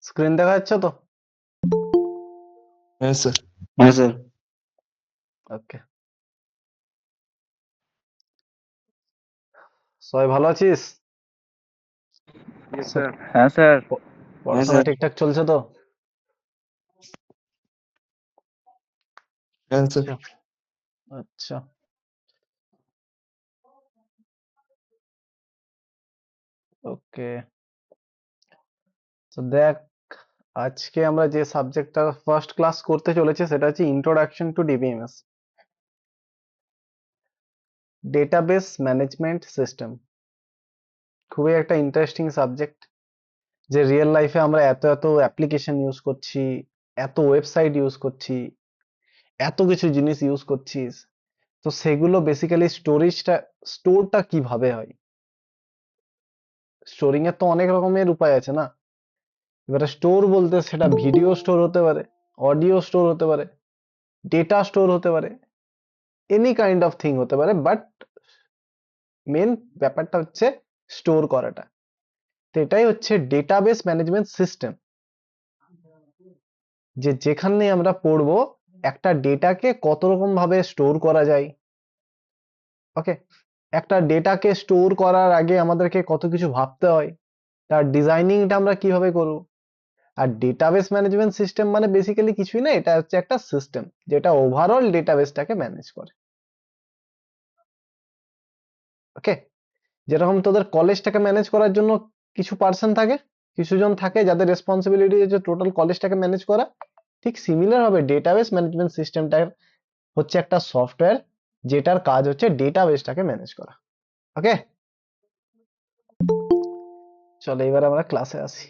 Screen দেখা যাচ্ছে তো? হ্যাঁ স্যার। হ্যাঁ স্যার। ওকে, সবাই ভালো আছিস? স্যার। হ্যাঁ স্যার। পড়াশোনা ঠিকঠাক চলছে তো? হ্যাঁ স্যার। আচ্ছা আচ্ছা, ওকে। তো দেখ, আজকে আমরা যে সাবজেক্টটা ফার্স্ট ক্লাস করতে চলেছি সেটা হচ্ছে introduction to DBMS, database management system. খুবই একটা ইন্টারেস্টিং সাবজেক্ট, যে রিয়েল লাইফে আমরা এত এত অ্যাপ্লিকেশন ইউজ করছি, এত ওয়েবসাইট ইউজ করছি, এত কিছু জিনিস ইউজ করছিস। তো সেগুলো বেসিক্যালি স্টোরটা কিভাবে হয়? স্টোরিং এর তো অনেক রকমের উপায় আছে না। এবারে স্টোর বলতে সেটা ভিডিও স্টোর হতে পারে, অডিও স্টোর হতে পারে, ডেটা স্টোর হতে পারে, এনি কাইন্ড অফ থিং হতে পারে, বাট মেন ব্যাপারটা হচ্ছে স্টোর করাটা। তো এটাই হচ্ছে ডেটাবেস ম্যানেজমেন্ট সিস্টেম, যেখানে আমরা পড়বো একটা ডেটাকে কত রকম ভাবে স্টোর করা যায়। ওকে, একটা ডেটাকে স্টোর করার আগে আমাদেরকে কত কিছু ভাবতে হয়, তার ডিজাইনিংটা আমরা কিভাবে করব। আর ডেটাবেস ম্যানেজমেন্ট সিস্টেম মানে বেসিক্যালি কিছুই না, এটা হচ্ছে একটা সিস্টেম যেটা ওভারঅল ডেটাবেসটাকে ম্যানেজ করে। ওকে, যেরকম তোদের কলেজটাকে ম্যানেজ করার জন্য কিছু পার্সন থাকে, কিছু জন থাকে যাদের রেসপন্সিবিলিটি হচ্ছে টোটাল কলেজটাকে ম্যানেজ করা, ঠিক সিমিলার হবে ডেটাবেস ম্যানেজমেন্ট সিস্টেমটা হচ্ছে একটা সফটওয়্যার যেটার কাজ হচ্ছে ডেটাবেসটাকে ম্যানেজ করা। ওকে, চলো এবার আমরা ক্লাসে আসি।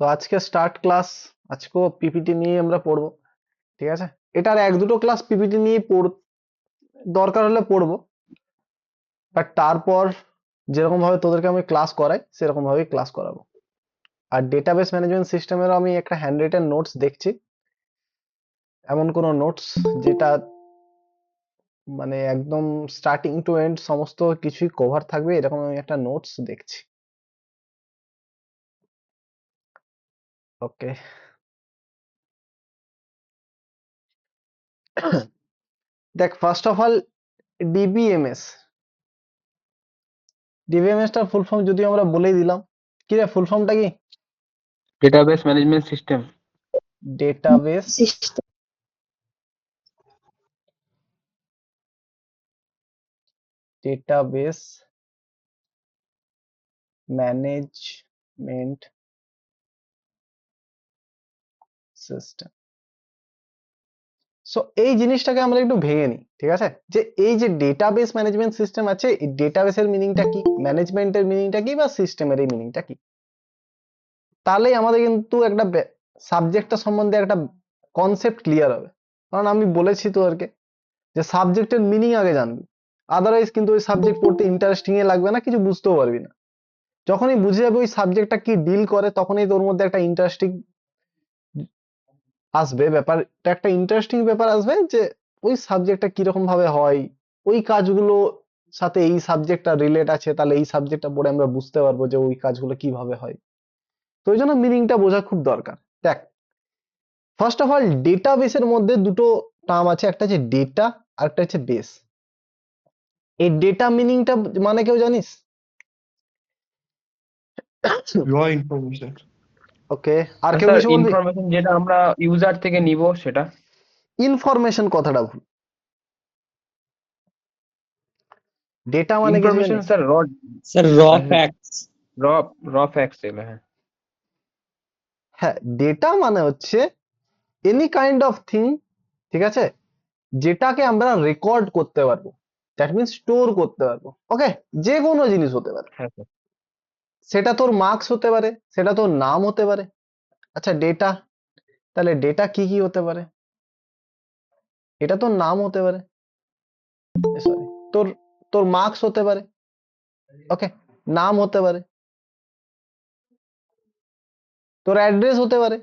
তো আজকে স্টার্ট ক্লাস, আজকেও পিপিটি নিয়ে আমরা পড়বো, ঠিক আছে। এটার এক দুটো ক্লাস পিপিটি নিয়ে দরকার হলে পড়বো, বাট তারপর যেরকম ভাবে তোদেরকে আমি ক্লাস করাই সেরকম ভাবেই ক্লাস করাবো। আর ডেটাবেস ম্যানেজমেন্ট সিস্টেমেরও আমি একটা হ্যান্ড রিটেন নোটস দেখছি, এমন কোনো নোটস যেটা মানে একদম স্টার্টিং টু এন্ড সমস্ত কিছুই কভার থাকবে, এরকম আমি একটা নোটস দেখছি। ওকে, দেখ ফার্স্ট অফ অল ডিবিএমএস, ডিবিএমএসটার ফুল ফর্ম যদি আমরা বলেই দিলাম, কি রে ফুল ফর্মটা কি? Database management system. Database database management system. So এই জিনিসটাকে আমরা একটু ভেঙে নিই, ঠিক আছে। যে এই যে ডেটাবেস ম্যানেজমেন্ট সিস্টেম আছে, এই ডেটাবেসের মিনিংটা কি, ম্যানেজমেন্টের মিনিংটা কি, বা সিস্টেমের এই মিনিংটা কি, তাহলেই আমাদের কিন্তু একটা সাবজেক্টটা সম্বন্ধে একটা কনসেপ্ট ক্লিয়ার হবে। কারণ আমি বলেছি তোদেরকে যে সাবজেক্টের মিনিং আগে জানবি, আদারওয়াইজ কিন্তু ওই সাবজেক্ট পড়তে ইন্টারেস্টিং এ লাগবে না, কিছু বুঝতেও পারবি না। যখনই বুঝে যাবে ওই সাবজেক্টটা কি ডিল করে, তখনই তোর মধ্যে একটা ইন্টারেস্টিং আসবে, ব্যাপারটা একটা ইন্টারেস্টিং ব্যাপার আসবে, যে ওই সাবজেক্টটা কিরকম ভাবে হয়, ওই কাজগুলো সাথে এই সাবজেক্টটা রিলেট আছে, তাহলে এই সাবজেক্টটা পড়ে আমরা বুঝতে পারবো যে ওই কাজগুলো কিভাবে হয়। তো ওই জন্য মিনিংটা বোঝা খুব দরকার। দেখ, ফার্স্ট অফ অল ডেটাবেসের মধ্যে দুটো টার্ম আছে, একটা হচ্ছে ডেটা আর একটা হচ্ছে বেস। এই ডেটা মিনিংটা মানে কেউ জানিস? র ইনফরমেশন। ওকে, আর কেউ স্যার, কিছু বলবি? ইনফরমেশন যেটা আমরা ইউজার থেকে নিব সেটা। ইনফরমেশন কথাটা ভুল, ডেটা মানে কিছু ইনফরমেশন জানিস? স্যার স্যার র ফ্যাক্টস। র র ফ্যাক্টস এগুলো, হ্যাঁ। হ্যাঁ, ডেটা মানে হচ্ছে এনি কাইন্ড অফ থিং, ঠিক আছে, যেটাকে আমরা রেকর্ড করতে পারবো, দ্যাট মিনস স্টোর করতে পারবো। ওকে, যে কোনো জিনিস হতে পারে, হ্যাঁ স্যার। সেটা তোর মার্কস হতে পারে, সেটা তোর নাম হতে পারে। আচ্ছা ডেটা, তাহলে ডেটা কি কি হতে পারে? এটা তোর নাম হতে পারে, সরি, তোর তোর মার্কস হতে পারে, ওকে, নাম হতে পারে, তোর অ্যাড্রেস হতে পারে,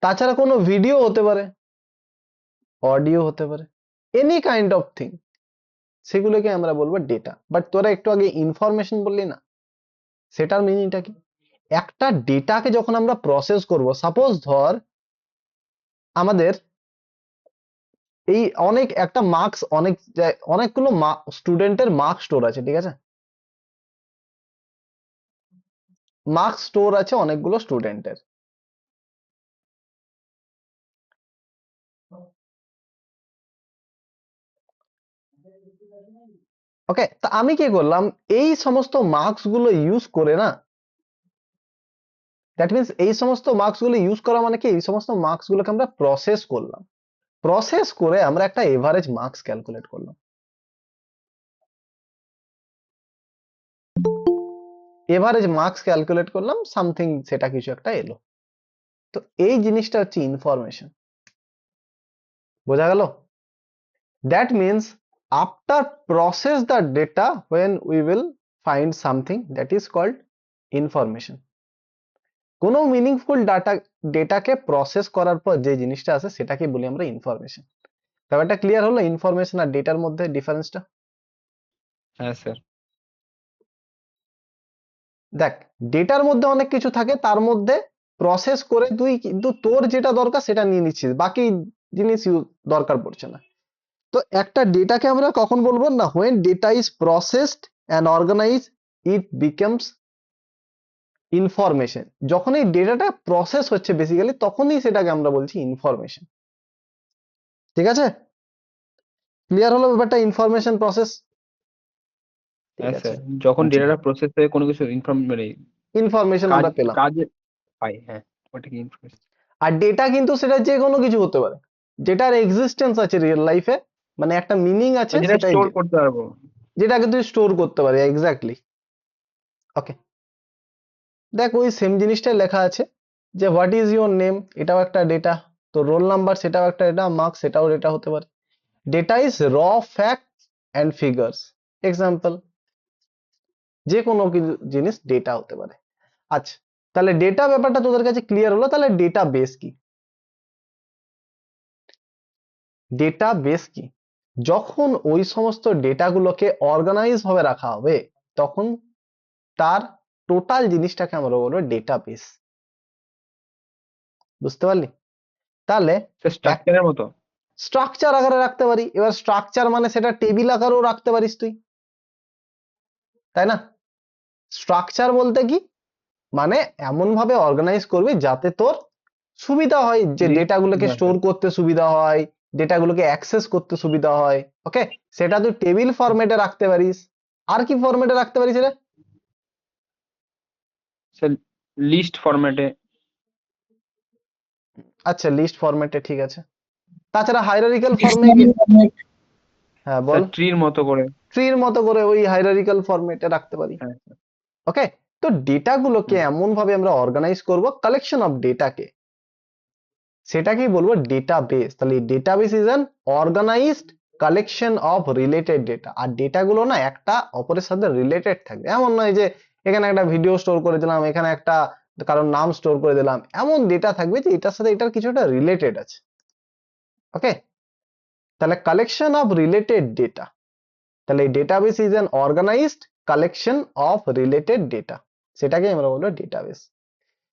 তাছাড়া কোনো ভিডিও হতে পারে, অডিও হতে পারে, এনি কাইন্ড অফ থিং, সেগুলোকে আমরা বলবো ডেটা। বাট তোরা একটু আগে ইনফরমেশন বললি না, সেটার মিনিংটা কি? একটা ডেটাকে যখন আমরা প্রসেস করব, সাপোজ ধর আমাদের এই অনেক একটা মার্কস, অনেকগুলো স্টুডেন্টের মার্ক স্টোর আছে, ঠিক আছে? মার্ক স্টোর আছে অনেকগুলো স্টুডেন্টের। ওকে, তা আমি কি করলাম, এই সমস্ত মার্কস গুলো ইউজ করে না, দ্যাট মিনস এই সমস্ত মার্কস গুলো ইউজ করা মানে কি, এই সমস্ত মার্কস গুলোকে আমরা প্রসেস করলাম, প্রসেস করে আমরা একটা এভারেজ মার্কস ক্যালকুলেট করলাম। এভারেজ মার্কস ক্যালকুলেট করলাম, সামথিং সেটা কিছু একটা এলো। তো এই জিনিসটা হচ্ছে ইনফরমেশন। বোঝা গেল? That means after process the data when we will find something that is called information. কোনো মিনিংফুল ডেটাকে প্রসেস করার পর যে জিনিসটা আছে সেটাকে বলি আমরা ইনফরমেশন। ব্যাপারটা ক্লিয়ার হলো ইনফরমেশন আর ডেটার মধ্যে ডিফারেন্সটা? হ্যাঁ স্যার। দেখ, ডেটার মধ্যে অনেক কিছু থাকে, তার মধ্যে প্রসেস করে তুই কিন্তু তোর যেটা দরকার সেটা নিয়ে নিচ্ছিস, বাকি জিনিস দরকার পড়ছে না। তো একটা ডেটাকে আমরা কখন বলবো না, when data is processed and organized it becomes information. যখন এই ডেটাটা প্রসেস হচ্ছে বেসিক্যালি, তখনই সেটাকে আমরা বলছি ইনফরমেশন। ঠিক আছে? ক্লিয়ার হলো ব্যাপারটা, ইনফরমেশন প্রসেস? ঠিক হ্যাঁ আছে, স্যার, যখন আচ্ছা, ডেটাটা প্রসেস হয়ে কোনো কিছু মানে ইনফরমেশন কাজ আমরা পেলাম। কাজে পাই, হ্যাঁ, ওটাকে ইনফরমেশন। আর ডেটা কিন্তু সেটা যে কোনো কিছু হতে পারে, যেটার এক্সিস্টেন্স আছে রিয়েল লাইফে, মানে একটা মিনিং আছে, যেটা সেটাই স্টোর করতে পারবো। যেটাকে তুই স্টোর করতে পারি, এক্স্যাক্টলি। ওকে, দেখ ওই সেম জিনিসটাই লেখা আছে যে হোয়াট ইজ ইউর নেম, এটাও একটা ডেটা। তো রোল নাম্বার সেটাও একটা ডেটা, মার্কস সেটাও ডেটা হতে পারে। ডেটা ইজ র ফ্যাক্ট অ্যান্ড ফিগার্স, এক্সাম্পল। যে কোনো কিছু জিনিস ডেটা হতে পারে। আচ্ছা, তাহলে ডেটা ব্যাপারটা তোদের কাছে ক্লিয়ার হলো। তাহলে ডেটা বেস কি? ডেটা বেস কি? যখন ওই সমস্ত ডেটাগুলোকে অর্গানাইজ ভাবে রাখা হবে, তখন তার টোটাল জিনিসটাকে আমরা বলবো ডেটাবেস। বুঝতে পারলি? তাহলে স্ট্রাকচারের মতো। স্ট্রাকচার আকারে রাখতে পারি। এবার স্ট্রাকচার মানে সেটা টেবিল আকারেও রাখতে পারিস তুই, তাই না? স্ট্রাকচার বলতে কি, মানে এমন ভাবে অর্গানাইজ করবি যাতে তোর সুবিধা হয়, যে ডেটাগুলোকে স্টোর করতে সুবিধা হয়, ডেটাগুলোকে অ্যাক্সেস করতে সুবিধা হয়। ওকে, সেটা তুই টেবিল ফরম্যাটে রাখতে পারিস। আর কি ফরম্যাটে রাখতে পারিস রে? স্যার লিস্ট ফরম্যাটে। আচ্ছা, লিস্ট ফরম্যাটে, ঠিক আছে। তাছাড়া হায়ারার্কিক্যাল ফরম্যাটে, হ্যাঁ বল। স্যার ট্রির মতো করে। ট্রির মতো করে ওই হায়ারার্কিক্যাল ফরম্যাটে রাখতে পারি। হ্যাঁ। ওকে, তো ডেটাগুলোকে এমন ভাবে আমরা অর্গানাইজ করব, কালেকশন অফ ডেটাকে, সেটাকেই বলবো ডেটাবেস। তাহলে database is an organised collection of related data. আর ডেটাগুলো না একটা অপরের সাথে রিলেটেড থাকবে, এমন নয় যে এখানে একটা ভিডিও স্টোর করে দিলাম, এখানে একটা কারোর নাম স্টোর করে দিলাম। এমন ডেটা থাকবে যে এটার সাথে এটার কিছুটা রিলেটেড আছে। ওকে, তাহলে কালেকশন অফ রিলেটেড ডেটা। তাহলে database is an organised collection of related data, সেটাকে আমরা বলবো ডেটাবেস।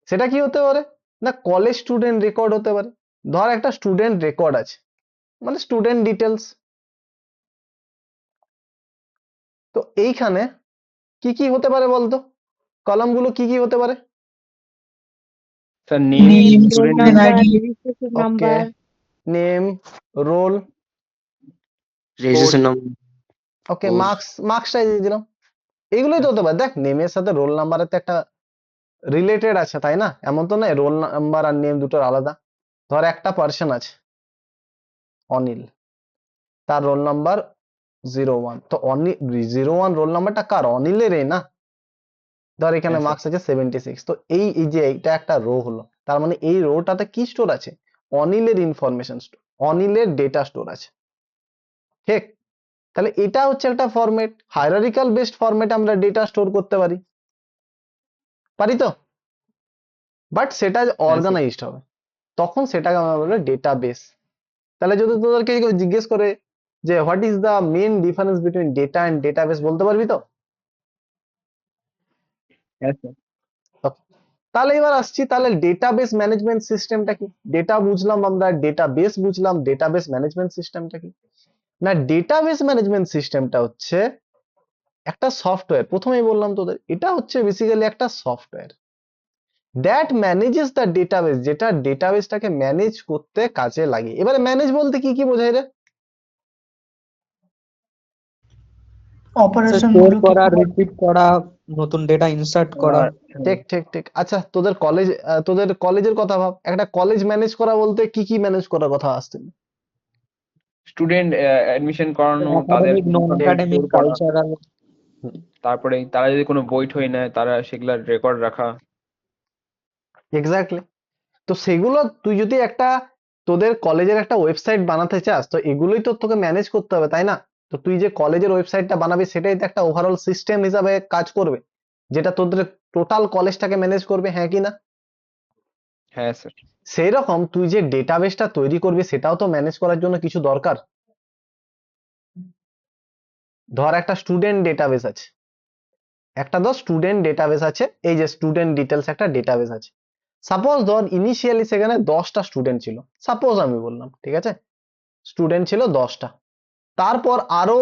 সেটা কি হতে পারে না, কলেজ স্টুডেন্ট রেকর্ড হতে পারে। ধর একটা স্টুডেন্ট রেকর্ড আছে, মানে স্টুডেন্ট ডিটেলস। তো এইখানে কি কি হতে পারে বলতো, কলামগুলো কি কি হতে পারে? Sir name, Name, student student name, ID, registration okay, number, name, roll, registration number, okay, course, মার্কসটাই দিয়ে দিলাম। এগুলোই তো হতে পারে। দেখ, নেমের সাথে রোল নাম্বারের তো একটা রিলেটেড আছে, তাই না? এমন তো নয় রোল নাম্বার আর নেম দুটোর আলাদা। ধর একটা পার্সন আছে অনিল, তার রোল নাম্বার 01, তো অনিল 01 রোল নাম্বারটা কার? অনিলেরই না। ধর এখানে হ্যাঁ, স্যার। মার্কস আছে 76, তো এই এই যে এইটা একটা রো হলো, তার মানে এই রোটাতে কি স্টোর আছে? অনিলের ইনফরমেশন স্টোর, অনিলের ডেটা স্টোর আছে। ঠিক, তাহলে এটা হচ্ছে একটা ফরম্যাট, হায়ারার্কিক্যাল বেসড ফরম্যাট আমরা ডেটা স্টোর করতে পারি, পারি তো? বাট সেটা হ্যাঁ, স্যার। অর্গানাইজড হবে। তখন সেটাকে আমরা বলি ডেটাবেস। তাহলে যদি তোদেরকে কেউ জিজ্ঞেস করে যে what is the main difference between data and database, বলতে পারবি তো? হ্যাঁ স্যার। তাহলে এবার আসছি, তাহলে ডেটাবেস ম্যানেজমেন্ট সিস্টেমটা কি? ডেটা বুঝলাম আমরা, ডেটাবেস বুঝলাম, ডেটাবেস ম্যানেজমেন্ট সিস্টেমটা কি? না, ডেটাবেস ম্যানেজমেন্ট সিস্টেমটা হচ্ছে একটা সফটওয়্যার। প্রথমেই বললাম তোদের, এটা হচ্ছে বেসিক্যালি একটা software that manages the database, যেটা ডেটাবেসটাকে ম্যানেজ করতে কাজে লাগে। এবারে ম্যানেজ বলতে কি কি বোঝায় রে? অপারেশন স্টোর গুলোকে করা, রিপিট করা, নতুন ডেটা ইনসার্ট করা। আর ঠিক ঠিক ঠিক। আচ্ছা, তোদের কলেজের কথা ভাব, একটা কলেজ ম্যানেজ করা বলতে কি কি ম্যানেজ করার কথা আসছে? স্টুডেন্ট অ্যাডমিশন করানো, তাদের একাডেমিক, নন ইনফরমেশন একাডেমিক, স্টোর করা, কালচারাল। তারপরে তারা যদি কোনো বই টই নেয় তারা সেগুলার রেকর্ড রাখা। এক্স্যাক্টলি। তো সেগুলো তুই যদি একটা তোদের কলেজের একটা ওয়েবসাইট বানাতে চাস, তো এগুলোই তো তোকে ম্যানেজ করতে হবে, তাই না? তো তুই যে কলেজের ওয়েবসাইটটা বানাবি, সেটাই তো একটা ওভারঅল সিস্টেম হিসাবে কাজ করবে, যেটা তোদের টোটাল কলেজটাকে ম্যানেজ করবে, হ্যাঁ কি না? হ্যাঁ স্যার। সেই রকম তুই যে ডেটাবেসটা তৈরি করবি, সেটাও তো ম্যানেজ করার জন্য কিছু দরকার। ধর একটা স্টুডেন্ট ডেটাবেস আছে, এই যে স্টুডেন্ট ডিটেলস একটা ডেটাবেস আছে। সাপোজ ধর ইনিশিয়ালি সেখানে 10টা স্টুডেন্ট ছিল, সাপোজ আমি বললাম, ঠিক আছে? স্টুডেন্ট ছিল 10টা, তারপর আরো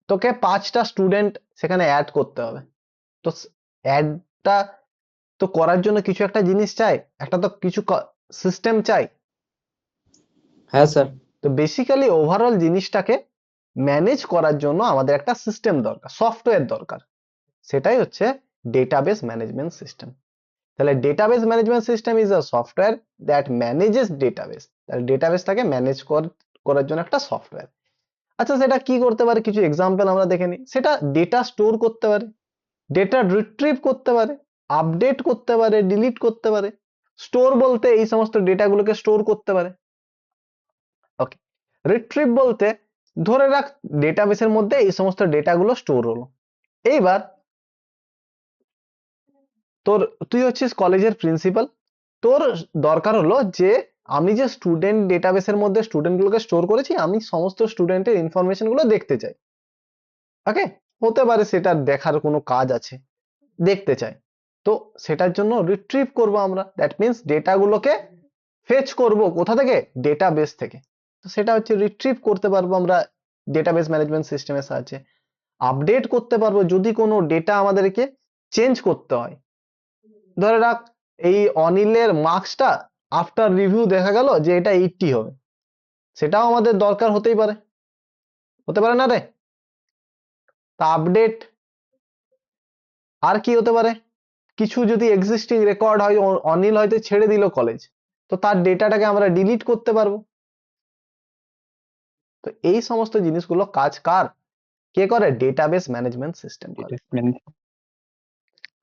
তোকে 5টা স্টুডেন্ট সেখানে অ্যাড করতে হবে। তো অ্যাডটা তো করার জন্য কিছু একটা জিনিস চাই, একটা তো কিছু সিস্টেম চাই। হ্যাঁ স্যার। তো বেসিক্যালি ওভারঅল জিনিসটাকে ম্যানেজ করার জন্য আমাদের একটা সিস্টেম দরকার, সফটওয়্যার দরকার, সেটাই হচ্ছে ডেটাবেস ম্যানেজমেন্ট সিস্টেম। তাহলে database management system is a software that manages database. তাহলে ডেটাবেসটাকে ম্যানেজ করার জন্য একটা সফটওয়্যার। আচ্ছা, সেটা কি করতে পারে? কিছু এক্সাম্পল আমরা দেখে নিই। সেটা ডেটা স্টোর করতে পারে, ডেটা রিট্রিভ করতে পারে, আপডেট করতে পারে, ডিলিট করতে পারে। স্টোর বলতে এই সমস্ত ডেটাগুলোকে স্টোর করতে পারে। ওকে। রিট্রিভ বলতে ধরে রাখ ডেটাবেসের মধ্যে এই সমস্ত ডেটাগুলো স্টোর হলো। এইবার তোর, তুই হচ্ছিস কলেজের প্রিন্সিপাল, তোর দরকার হলো যে আমি যে স্টুডেন্ট ডেটাবেসের মধ্যে স্টুডেন্টগুলোকে স্টোর করেছি, আমি সমস্ত স্টুডেন্টের ইনফরমেশন গুলো দেখতে চাই। ওকে। হতে পারে সেটা দেখার কোনো কাজ আছে, দেখতে চাই। তো সেটার জন্য রিট্রিভ করব আমরা, দ্যাট মিন্স ডেটাগুলোকে ফেচ করব কোথা থেকে? ডেটাবেস থেকে। তো সেটা হচ্ছে রিট্রিভ করতে পারবো আমরা ডেটাবেস ম্যানেজমেন্ট সিস্টেমের সাহায্যে। আপডেট করতে পারবো যদি কোনো ডেটা আমাদেরকে চেঞ্জ করতে হয়। ধরে রাখ এই অনিলের মার্কসটা আফটার রিভিউ দেখা গেল যে এটা 80 হবে, সেটাও আমাদের দরকার হতেই পারে, হতে পারে না রে? তা আপডেট আর কি হতে পারে? কিছু যদি এক্সিস্টিং রেকর্ড হয়, অনিল হয়তো ছেড়ে দিল কলেজ, তো তার ডেটাটাকে আমরা ডিলিট করতে পারবো। তো এই সমস্ত জিনিসগুলো কাজ কে করে? ডেটাবেস ম্যানেজমেন্ট সিস্টেম করে।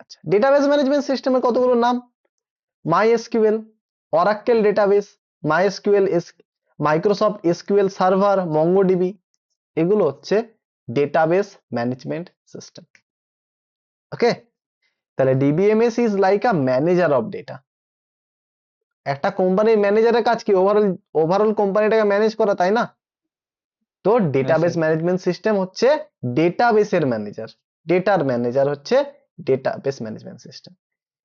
আচ্ছা, ডেটাবেস ম্যানেজমেন্ট সিস্টেমের কতগুলো নাম: MySQL, Oracle database, MySQL, Microsoft SQL server, MongoDB. এগুলো হচ্ছে ডেটাবেস ম্যানেজমেন্ট সিস্টেম। ওকে। তাহলে DBMS is like a manager of data. একটা কোম্পানির ম্যানেজারের কাজ কি? ওভারঅল কোম্পানিটাকে ম্যানেজ করা, তাই না? তো ডেটাবেস ম্যানেজমেন্ট সিস্টেম হচ্ছে ডেটাবেসের ম্যানেজার, ডেটার ম্যানেজার হচ্ছে ডেটাবেস ম্যানেজমেন্ট সিস্টেম,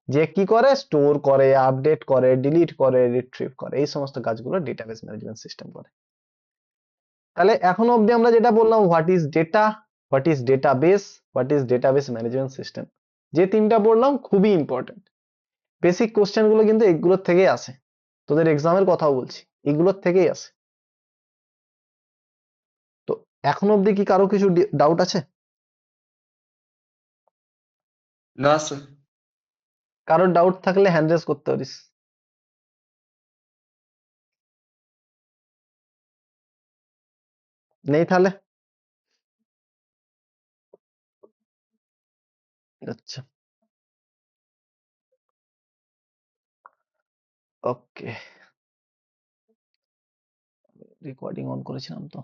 যে কি করে? স্টোর করে, আপডেট করে, ডিলিট করে, রিট্রিভ করে, এই সমস্ত কাজগুলো ডেটাবেস ম্যানেজমেন্ট সিস্টেম করে। তাহলে এখনো অবধি আমরা যেটা বললাম, what is data, what is database, what is database management system, যে তিনটা বললাম খুবই ইম্পর্টেন্ট। বেসিক কোশ্চেন গুলো কিন্তু এগুলোর থেকেই আসে, তোদের এক্সামের কথাও বলছি, এগুলোর থেকেই আসে। তো এখন অবধি কি কারো কিছু ডাউট আছে? না স্যার। কারোর ডাউট থাকলে হ্যান্ড রেজ করতে পারিস। নেই তাহলে? আচ্ছা, ওকে। রেকর্ডিং অন করেছিলাম তো।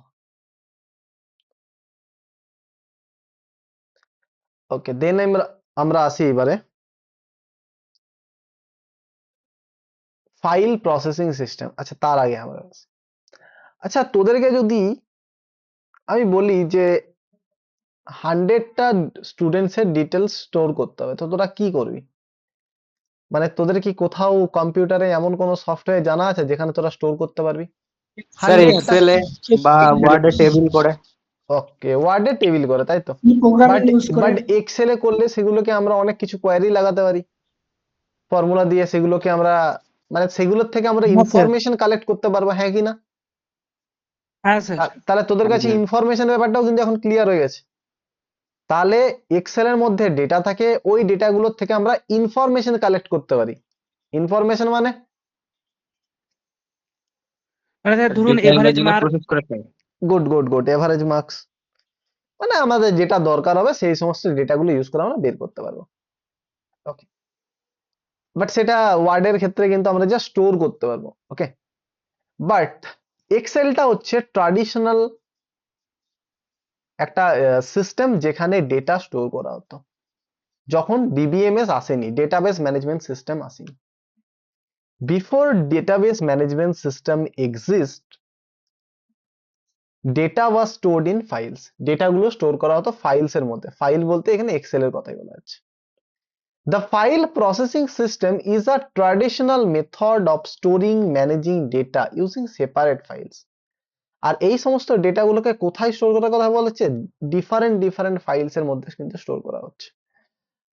ওকে, দেন আমরা আসি এবারে ফাইল প্রসেসিং সিস্টেম। আচ্ছা, তার আগে আমরা আচ্ছা তোদেরকে যদি আমি বলি যে 100টা স্টুডেন্টস এর ডিটেলস স্টোর করতে হবে, তো তোরা কি করবি? মানে তোদের কি কোথাও কম্পিউটারে এমন কোনো সফটওয়্যার জানা আছে যেখানে তোরা স্টোর করতে পারবি স্যার 100টা? এক্সেলে বা ওয়ার্ডে টেবিল করে। ওকে, ওয়ার্ডে টেবিল করে, তাই তো? কি প্রোগ্রামিং বাট ইউজ করে? এক্সেলে করলে সেগুলোকে আমরা অনেক কিছু কোয়ারি লাগাতে পারি, ফর্মুলা দিয়ে সেগুলোকে আমরা, মানে সেগুলোর থেকে আমরা হ্যাঁ স্যার। ইনফরমেশন কালেক্ট করতে পারবো, হ্যাঁ কি না? হ্যাঁ স্যার। তাহলে তোদের কাছে ইনফরমেশন ব্যাপারটাও কিন্তু এখন ক্লিয়ার হয়ে গেছে। তাহলে এক্সেল এর মধ্যে ডেটা থাকে, ওই ডেটাগুলোর থেকে আমরা ইনফরমেশন কালেক্ট করতে পারি। ইনফরমেশন মানে মানে স্যার ধরুন ডেটা এভারেজ যেগুলো মার্ক। প্রসেস করে পাই। Good good good, average marks, মানে আমাদের যেটা দরকার হবে সেই সমস্ত ডেটাগুলো ইউজ করে আমরা বের করতে পারবো। ওকে, বাট সেটা ওয়ার্ডের ক্ষেত্রে কিন্তু আমরা জাস্ট স্টোর করতে পারবো। ওকে, বাট এক্সেলটা হচ্ছে ট্র্যাডিশনাল একটা সিস্টেম যেখানে ডেটা স্টোর করা হতো যখন ডিবিএমএস আসেনি, ডেটাবেস ম্যানেজমেন্ট সিস্টেম আসেনি। Before database management system exist, data was stored in files. ডেটাগুলো স্টোর করা হতো ফাইলস এর মধ্যে। ফাইল বলতে এখানে এক্সেল এর কথাই বলা হচ্ছে। The file processing system is a traditional method of storing, managing data using separate files. আর এই সমস্ত ডেটাগুলোকে কোথায় স্টোর করার কথা বলা হচ্ছে? ডিফারেন্ট ফাইলস এর মধ্যে কিন্তু স্টোর করা হচ্ছে।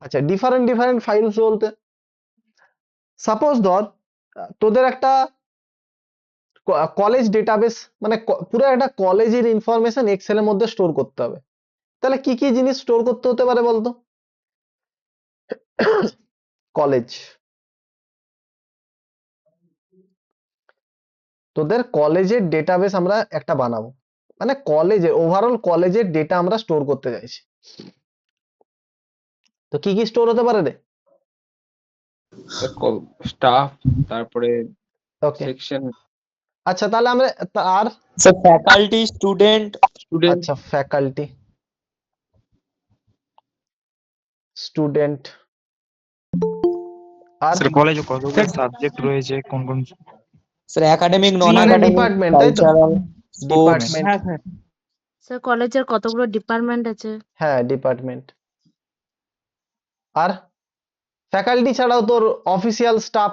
আচ্ছা, ডিফারেন্ট ফাইলস বলতে সাপোজ ধর তোদের একটা কলেজ ডেটাবেস, মানে পুরো একটা কলেজের ইনফরমেশন এক্সেল এর মধ্যে স্টোর করতে হবে। তাহলে কি কি জিনিস স্টোর করতে হতে পারে বলতো? কলেজ, তোদের কলেজের ডেটাবেস আমরা একটা বানাবো, মানে কলেজের ওভারঅল কলেজের ডেটা আমরা স্টোর করতে চাইছি। তো কি কি স্টোর হতে পারে রে? স্টাফ, তারপরে ওকে, সেকশন, আচ্ছা তাহলে আমরা আর স্যার ফ্যাকাল্টি, স্টুডেন্ট। স্টুডেন্ট। আচ্ছা, ফ্যাকাল্টি, স্টুডেন্ট, আর স্যার কলেজে কতগুলো সাবজেক্ট রয়েছে, কোন কোন? স্যার একাডেমিক, নন মানে একাডেমিক, ডিপার্টমেন্ট, তাই তো? Cultural, sports. ডিপার্টমেন্ট, হ্যাঁ স্যার। স্যার কলেজের কতগুলো ডিপার্টমেন্ট আছে? হ্যাঁ ডিপার্টমেন্ট। আর ফ্যাকাল্টি ছাড়াও তোর অফিসিয়াল স্টাফ,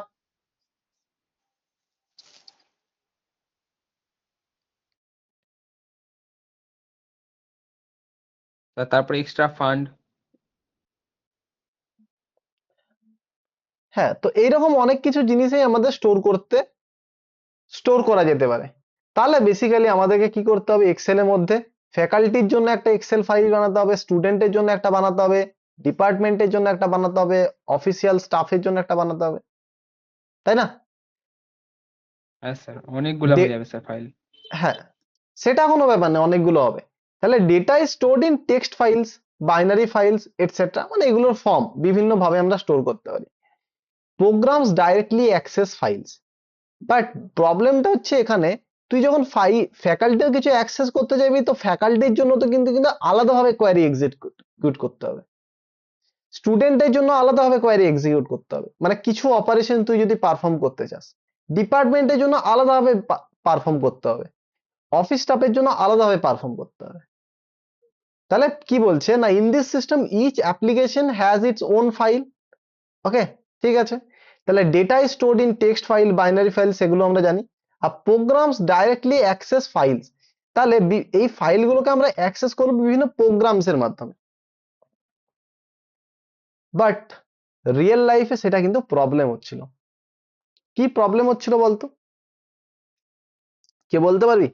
তারপরে এক্সট্রা ফান্ড। হ্যাঁ। তো এইরকম অনেক কিছু জিনিসই আমাদের স্টোর করা যেতে পারে। তাহলে বেসিক্যালি আমাদেরকে কি করতে হবে? এক্সেল এর মধ্যে ফ্যাকাল্টির জন্য একটা এক্সেল ফাইল বানাতে হবে, স্টুডেন্টের জন্য একটা বানাতে হবে, ডিপার্টমেন্টের জন্য একটা বানাতে হবে, অফিসিয়াল স্টাফের জন্য একটা বানাতে হবে, তাই না? হ্যাঁ স্যার, অনেকগুলো হয়ে যাবে স্যার ফাইল। হ্যাঁ, সেটা কোনো ব্যাপার না, অনেকগুলো হবে। তাহলে data is stored in text files, binary files etcetera, মানে এগুলোর ফর্ম বিভিন্ন ভাবে আমরা স্টোর করতে পারি। Programs directly access files, but প্রবলেমটা হচ্ছে এখানে তুই যখন ফ্যাকাল্টির কিছু অ্যাক্সেস করতে চাইবি, তো ফ্যাকাল্টির জন্য তো কিন্তু আলাদাভাবে কোয়ারি এক্সিকিউট করতে হবে, স্টুডেন্টের জন্য আলাদাভাবে কোয়ারি এক্সিকিউট করতে হবে, মানে কিছু অপারেশন তুই যদি পারফর্ম করতে চাস, ডিপার্টমেন্টের জন্য আলাদাভাবে পারফর্ম করতে হবে, অফিস স্টাফের জন্য আলাদাভাবে পারফর্ম করতে হবে। তাহলে কি বলছে না, in this system each application has its own file. Okay, ঠিক আছে। তাহলে data is stored in text file, binary file, সেগুলো আমরা জানি। আর প্রোগ্রামস ডাইরেক্টলি অ্যাক্সেস ফাইলস, তাহলে এই ফাইলগুলোকে আমরা অ্যাক্সেস করব বিভিন্ন প্রোগ্রামস এর মাধ্যমে। বাট রিয়েল লাইফে সেটা কিন্তু প্রবলেম হচ্ছিল। কি প্রবলেম হচ্ছিল বলতো? কে বলতে পারবি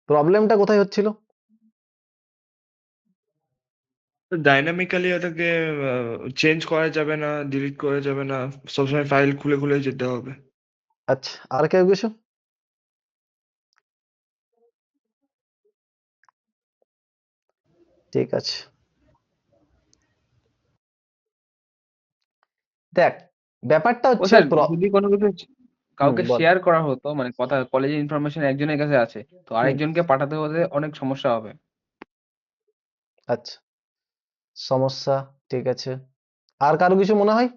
প্রবলেমটা কোথায় হচ্ছিল? ডাইনামিক্যালি ওটাকে চেঞ্জ করা যাবে না, ডিলিট করা যাবে না, সবসময় ফাইল খুলে খুলে যেতে হবে। আচ্ছা, আর কেউ কিছু? ঠিক আছে, দেখ ব্যাপারটা ও হচ্ছে স্যার, যদি কোনো কিছু কাউকে বল। শেয়ার করা হতো, মানে কথা কলেজের ইনফরমেশন একজনের কাছে আছে, তো আরেকজনকে পাঠাতে হতে অনেক সমস্যা হবে। আচ্ছা, সমস্যা, ঠিক আছে। আর কারো কিছু মনে হয়?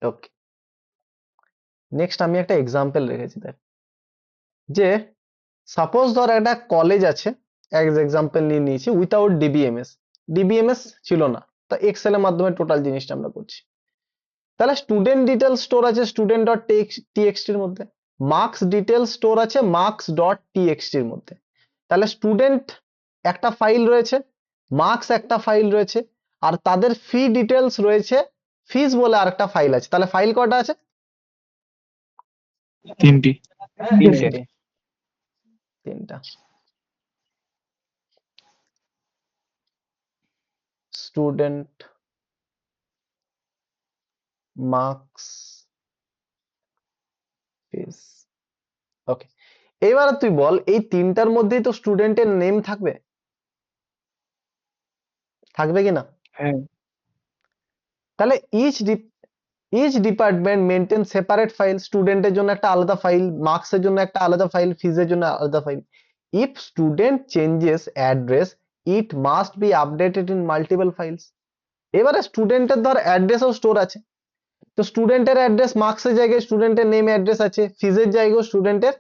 ওকে, নেক্সট আমি একটা এক্সাম্পল রেখেছি দেখ, যে সাপোজ ধর একটা কলেজ আছে, এক্সাম্পল নিয়ে নিয়েছি, উইথাউট ডিবিএমএস। ডিবিএমএস ছিল না, তো এক্সেল এর মাধ্যমে টোটাল জিনিসটা আমরা করছি। তাহলে স্টুডেন্ট ডিটেল স্টোর আছে স্টুডেন্ট ডট টিএক্সটি এর মধ্যে, মার্কস ডিটেল স্টোর আছে মার্কস ডট টিএক্সটি এর মধ্যে। তাহলে স্টুডেন্ট একটা ফাইল রয়েছে, মার্কস একটা ফাইল রয়েছে, আর তাদের ফি ডিটেলস রয়েছে, ফিস বলে আরেকটা ফাইল আছে। তাহলে ফাইল কয়টা আছে? 3টি। তিনটে, তিনটা। স্টুডেন্ট, মার্কস, ফিস। ওকে, এবার তুই বল এই তিনটার মধ্যেই তো স্টুডেন্টের নেম থাকবে, থাকবে কি না? হ্যাঁ। তাহলে each department maintain separate file, স্টুডেন্টের জন্য একটা আলাদা ফাইল, মার্কস এর জন্য একটা আলাদা ফাইল, ফিজের জন্য আলাদা file. If student changes address it must be updated in multiple files. এবারে স্টুডেন্টের ধর অ্যাড্রেসও স্টোর আছে, তো স্টুডেন্টের অ্যাড্রেস মার্কসের জায়গায় স্টুডেন্টের নেম অ্যাড্রেস আছে, ফিজের জায়গায় স্টুডেন্টের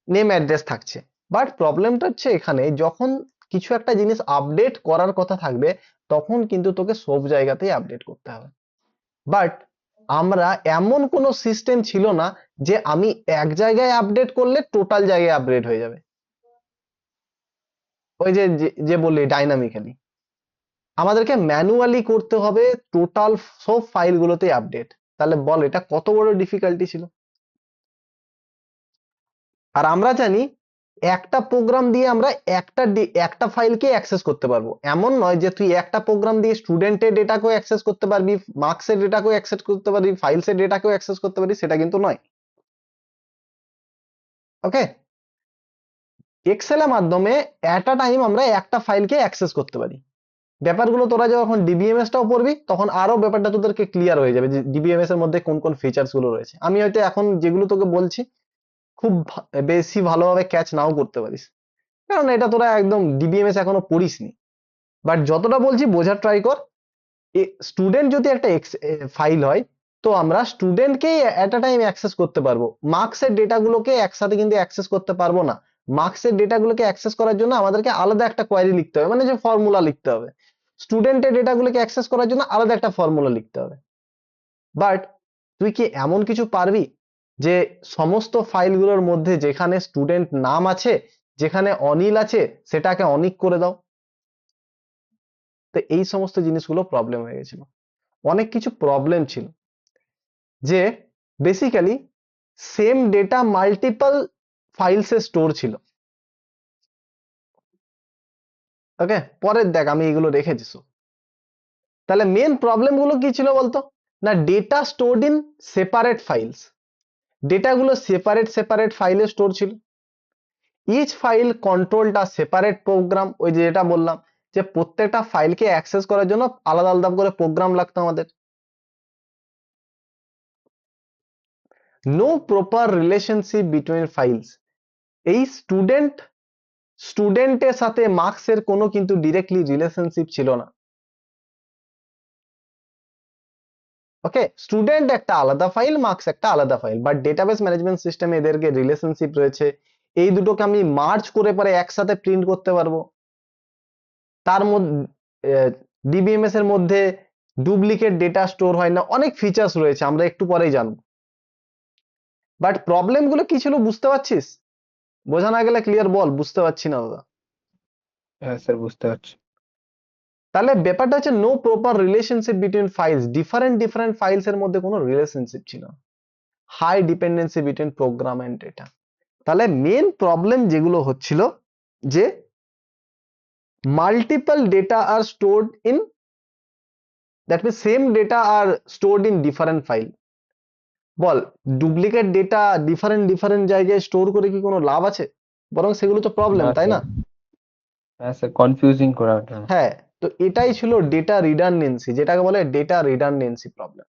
নেম অ্যাড্রেস থাকছে। বাট প্রবলেমটা হচ্ছে এখানে যখন কিছু একটা জিনিস আপডেট করার কথা থাকবে তখন কিন্তু তোকে সব জায়গাতেই আপডেট করতে হবে। বাট আমরা এমন কোনো সিস্টেম ছিল না যে আমি এক জায়গায় আপডেট করলে টোটাল জায়গায় আপডেট হয়ে যাবে। ওই যে যে বললি ডাইনামিক্যালি, আমাদেরকে ম্যানুয়ালি করতে হবে টোটাল সব ফাইলগুলোতে আপডেট। তাহলে বল এটা কত বড় ডিফিকাল্টি ছিল। আর আমরা জানি একটা প্রোগ্রাম দিয়ে আমরা একটা ফাইলকে অ্যাক্সেস করতে পারবো, এমন নয় যে তুই একটা প্রোগ্রাম দিয়ে স্টুডেন্টের ডেটাকেও অ্যাক্সেস করতে পারবি, মার্কসের ডেটাকেও অ্যাক্সেস করতে পারবি, ফাইলসের ডেটাকেও অ্যাক্সেস করতে পারবি, সেটা কিন্তু নয়। ওকে, এক্সেলের মাধ্যমে এট আ টাইম আমরা একটা ফাইলকে অ্যাক্সেস করতে পারি। ব্যাপারগুলো তোরা যখন ডিবিএমএস টাও পড়বি তখন আরো ব্যাপারটা তোদেরকে ক্লিয়ার হয়ে যাবে যে ডিবিএমএস এর মধ্যে কোন কোন ফিচার্স গুলো রয়েছে। আমি হয়তো এখন যেগুলো তোকে বলছি খুব বেশি ভালোভাবে ক্যাচ নাও করতে পারিস, কারণ এটা তোরা একদম ডিবিএমএস এখনো পড়িসনি। বাট যতটা বলছি বোঝার ট্রাই কর। স্টুডেন্ট যদি একটা ফাইল হয় তো আমরা স্টুডেন্টকেই এট আ টাইম অ্যাক্সেস করতে পারবো, মার্কসের ডেটাগুলোকে একসাথে কিন্তু অ্যাক্সেস করতে পারবো না। মার্কসের ডেটাগুলোকে অ্যাক্সেস করার জন্য আমাদেরকে আলাদা একটা কোয়েরি লিখতে হবে, মানে যে ফর্মুলা লিখতে হবে। স্টুডেন্টের ডেটাগুলোকে অ্যাক্সেস করার জন্য আলাদা একটা ফর্মুলা লিখতে হবে। বাট তুই কি এমন কিছু পারবি যে সমস্ত ফাইলগুলোর মধ্যে যেখানে স্টুডেন্ট নাম আছে, যেখানে অনিল আছে, সেটাকে অনিক করে দাও? তো এই সমস্ত জিনিসগুলো প্রবলেম হয়ে গেছিল, অনেক কিছু প্রবলেম ছিল, যে বেসিক্যালি সেম ডেটা মাল্টিপল ফাইলসে স্টোর ছিল। ওকে, পরের দেখ আমি এগুলো রেখেছি। তাহলে মেন প্রবলেম গুলো কি ছিল বলতো? না, data stored in separate files, ডেটাগুলো সেপারেট ফাইলে স্টোর ছিল। Each file controlled a separate program, ওই যে যেটা বললাম যে প্রত্যেকটা ফাইলকে অ্যাক্সেস করার জন্য আলাদা আলাদা করে প্রোগ্রাম লাগতো আমাদের। No proper relationship between files, এই স্টুডেন্টের সাথে মার্কসের কোনো কিন্তু ডিরেক্টলি রিলেশনশিপ ছিল না। ওকে, স্টুডেন্ট একটা আলাদা ফাইল, মার্কস একটা আলাদা ফাইল, বাট ডেটাবেস ম্যানেজমেন্ট সিস্টেমে এদেরকে রিলেশনশিপ রয়েছে। এই দুটোকে আমি মার্জ করে পরে একসাথে প্রিন্ট করতে পারবো। তার মধ্যে ডিবিএমএস এর মধ্যে ডুপ্লিকেট ডেটা স্টোর হয় না, অনেক ফিচার্স রয়েছে, আমরা একটু পরেই জানবো। বাট প্রবলেম গুলো কি ছিল বুঝতে পারছিস? বোঝা না গেলে ক্লিয়ার বল, বুঝতে পারছি না দাদা। হ্যাঁ স্যার, বুঝতে পারছি। তাহলে ব্যাপারটা হচ্ছে no proper relationship between files, different files এর মধ্যে কোনো রিলেশনশিপ ছিল না। High dependency between program and data. তাহলে মেন প্রবলেম যেগুলো হচ্ছিল যে multiple data are stored in, that means same data are stored in different file. বল, ডুপ্লিকেট ডেটা ডিফারেন্ট জায়গায় স্টোর করে কি কোনো লাভ আছে? বরং সেগুলো তো প্রবলেম, তাই না? হ্যাঁ স্যার, কনফিউজিং করা ওটা। হ্যাঁ, তো এটাই ছিল ডেটা রিডান্ডেন্সি, যেটাকে বলে data redundancy problem.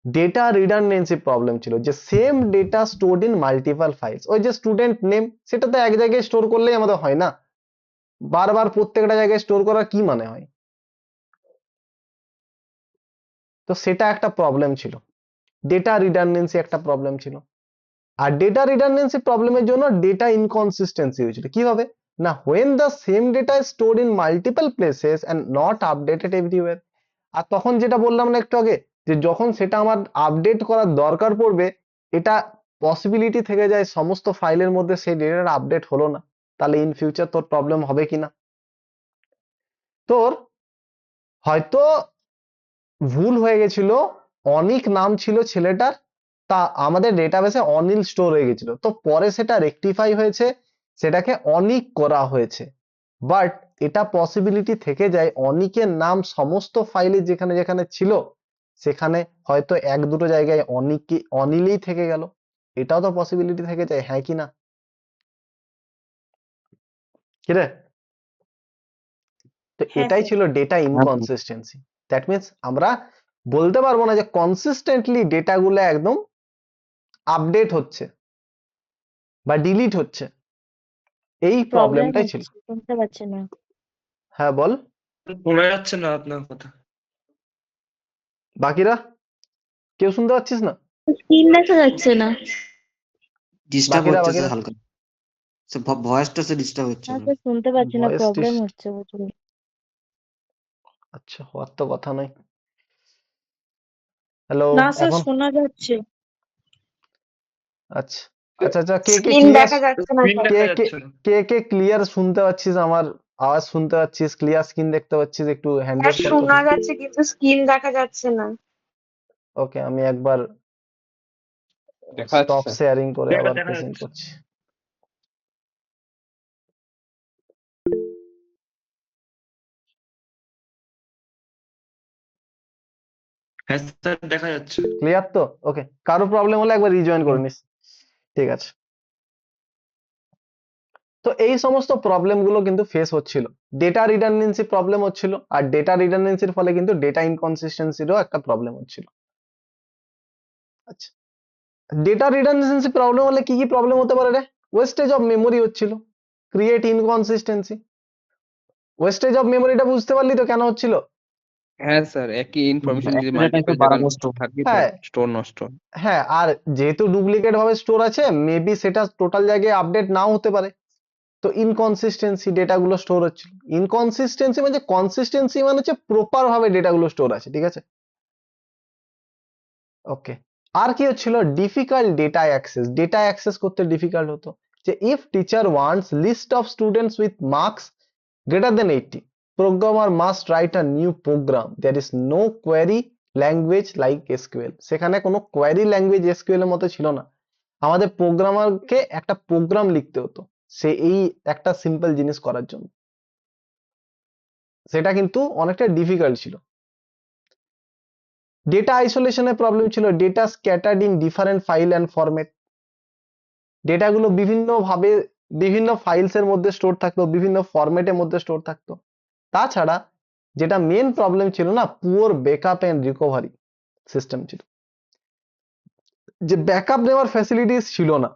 Data redundancy problem ছিল যে same data stored in multiple files. ওই যে স্টুডেন্ট নেম, সেটা তো এক জায়গায় স্টোর করলেই আমাদের হয় না, বারবার প্রত্যেকটা জায়গায় স্টোর করার কি মানে হয়? তো সেটা একটা প্রবলেম ছিল, ডেটা রিডান্ডেন্সি একটা প্রবলেম ছিল। আর ডেটা রিডান্ডেন্সি প্রবলেমের জন্য ডেটা ইনকনসিস্টেন্সি হয়েছিল কিভাবে, না when the same data is stored in multiple places and not updated everywhere। আর তখন যেটা বললাম না একটু আগে, যে যখন সেটা আমার আপডেট করার দরকার পড়বে, এটা পসিবিলিটি থেকে যায় সমস্ত ফাইলের মধ্যে সেই ডেটাটা আপডেট হলো না, তাহলে ইন ফিউচার তোর প্রবলেম হবে কিনা। তোর হয়তো ভুল হয়ে গেছিল, অনিক নাম ছিল ছেলেটার, তা আমাদের ডেটাবেসে অনিল স্টোর হয়ে গেছিল, তো পরে সেটা রেকটিফাই হয়েছে, সেটাকে অনিক করা হয়েছে। বাট এটা পসিবিলিটি থেকে যায় অনিকের নাম সমস্ত ফাইলে যেখানে যেখানে ছিল সেখানে হয়তো এক দুটো জায়গায় অনিলই থেকে গেল, এটাও তো পসিবিলিটি থেকে যায়, হ্যাঁ কি না? কি রে? তো হ্যাঁ এটাই স্যার। ছিল ডেটা ইনকনসিস্টেন্সি। দ্যাট মিন্স আমরা বলতে পারবো না যে কনসিস্টেন্টলি ডেটাগুলো একদম আপডেট হচ্ছে বা ডিলিট হচ্ছে, এই প্রবলেম প্রবলেমটাই ছিল। হচ্ছে, শুনতে পাচ্ছি না। হ্যাঁ বল শোনা যাচ্ছে না আপনার কথা। বাকিরা, কেউ শুনতে পাচ্ছিস না? স্ক্রিন দেখা যাচ্ছে না। ডিস্টার্ব বাকিরা হচ্ছে বাকিরা স্যার হালকা, ভয়েসটা স্যার ডিস্টার্ব হচ্ছে হ্যাঁ আমার। স্যার, শুনতে পাচ্ছি না, ভয়েস প্রবলেম হচ্ছে প্রচুর। আচ্ছা, হওয়ার তো কথা নয়। হ্যালো, না স্যার, এখন শোনা যাচ্ছে। আচ্ছা আচ্ছা আচ্ছা, কে কে স্ক্রিন ক্লিয়ার, দেখা যাচ্ছে না স্ক্রিন স্যার। কে দেখা কে যাচ্ছে না। কে কে ক্লিয়ার শুনতে পাচ্ছিস, আমার আওয়াজ শুনতে পাচ্ছিস, ক্লিয়ার স্ক্রিন দেখতে পাচ্ছিস, একটু হ্যান্ড রেজ কর তো। শোনা যাচ্ছে কিন্তু স্ক্রিন দেখা যাচ্ছে না। ওকে, আমি একবার দেখা যাচ্ছে স্টপ স্যার। শেয়ারিং করে দেখা আবার দেখা প্রেজেন্ট যাচ্ছে। করছি। হ্যাঁ স্যার দেখা যাচ্ছে। ক্লিয়ার তো? ওকে, কারো প্রবলেম হলে একবার রিজয়েন করে নিস, ঠিক আছে। তো এই সমস্ত প্রবলেম গুলো কিন্তু ফেস হচ্ছিল, ডেটা রিডান্ডেন্সি প্রবলেম হচ্ছিল, আর ডেটা রিডান্ডেন্সির ফলে কিন্তু ডেটা ইনকনসিস্টেন্সিরও একটা প্রবলেম হচ্ছিল। আচ্ছা, ডেটা রিডান্ডেন্সি প্রবলেম হলে কি কি প্রবলেম হতে পারে রে? ওয়েস্টেজ অফ মেমোরি হচ্ছিল, ক্রিয়েট ইনকনসিস্টেন্সি। ওয়েস্টেজ অফ মেমোরিটা বুঝতে পারলি তো কেন হচ্ছিল? হ্যাঁ স্যার, একই ইনফরমেশন যদি একটা মাল্টিপল একটা বাড়ানো জায়গায় স্টোর। থাকে তো হ্যাঁ স্টোর নষ্ট। হ্যাঁ, আর যেহেতু ডুপ্লিকেট ভাবে স্টোর আছে, মেবি সেটা টোটাল জায়গায় আপডেট নাও হতে পারে, তো ইনকনসিস্টেন্সি ডেটাগুলো স্টোর হচ্ছিল। ইনকনসিস্টেন্সি মানে কনসিস্টেন্সি মানে হচ্ছে প্রপার ভাবে ডেটাগুলো স্টোর আছে, ঠিক আছে। ওকে, আর কি হচ্ছিল? ডিফিকাল্ট ডেটা অ্যাক্সেস করতে ডিফিকাল্ট হতো। যে if teacher wants list of students with marks greater than 80, programmer must write a new program, there is no query language like SQL। সেখানে কোনো কোয়েরি ল্যাঙ্গুয়েজ এসকিউএল এর মতো ছিল না, আমাদের প্রোগ্রামারকে একটা প্রোগ্রাম লিখতে হতো সে এই একটা সিম্পল জিনিস করার জন্য, সেটা কিন্তু অনেকটা ডিফিকাল্ট ছিল। ডেটা আইসোলেশনের প্রবলেম ছিল, data scattered in different file and format, ডেটাগুলো বিভিন্ন ভাবে বিভিন্ন ফাইলস এর মধ্যে স্টোর থাকতো, বিভিন্ন ফরম্যাটের মধ্যে স্টোর থাকতো। তাছাড়া যেটা মেন প্রবলেম ছিল না, poor backup and recovery system ছিল, যে ব্যাকআপ নেওয়ার ফ্যাসিলিটিস ছিল না।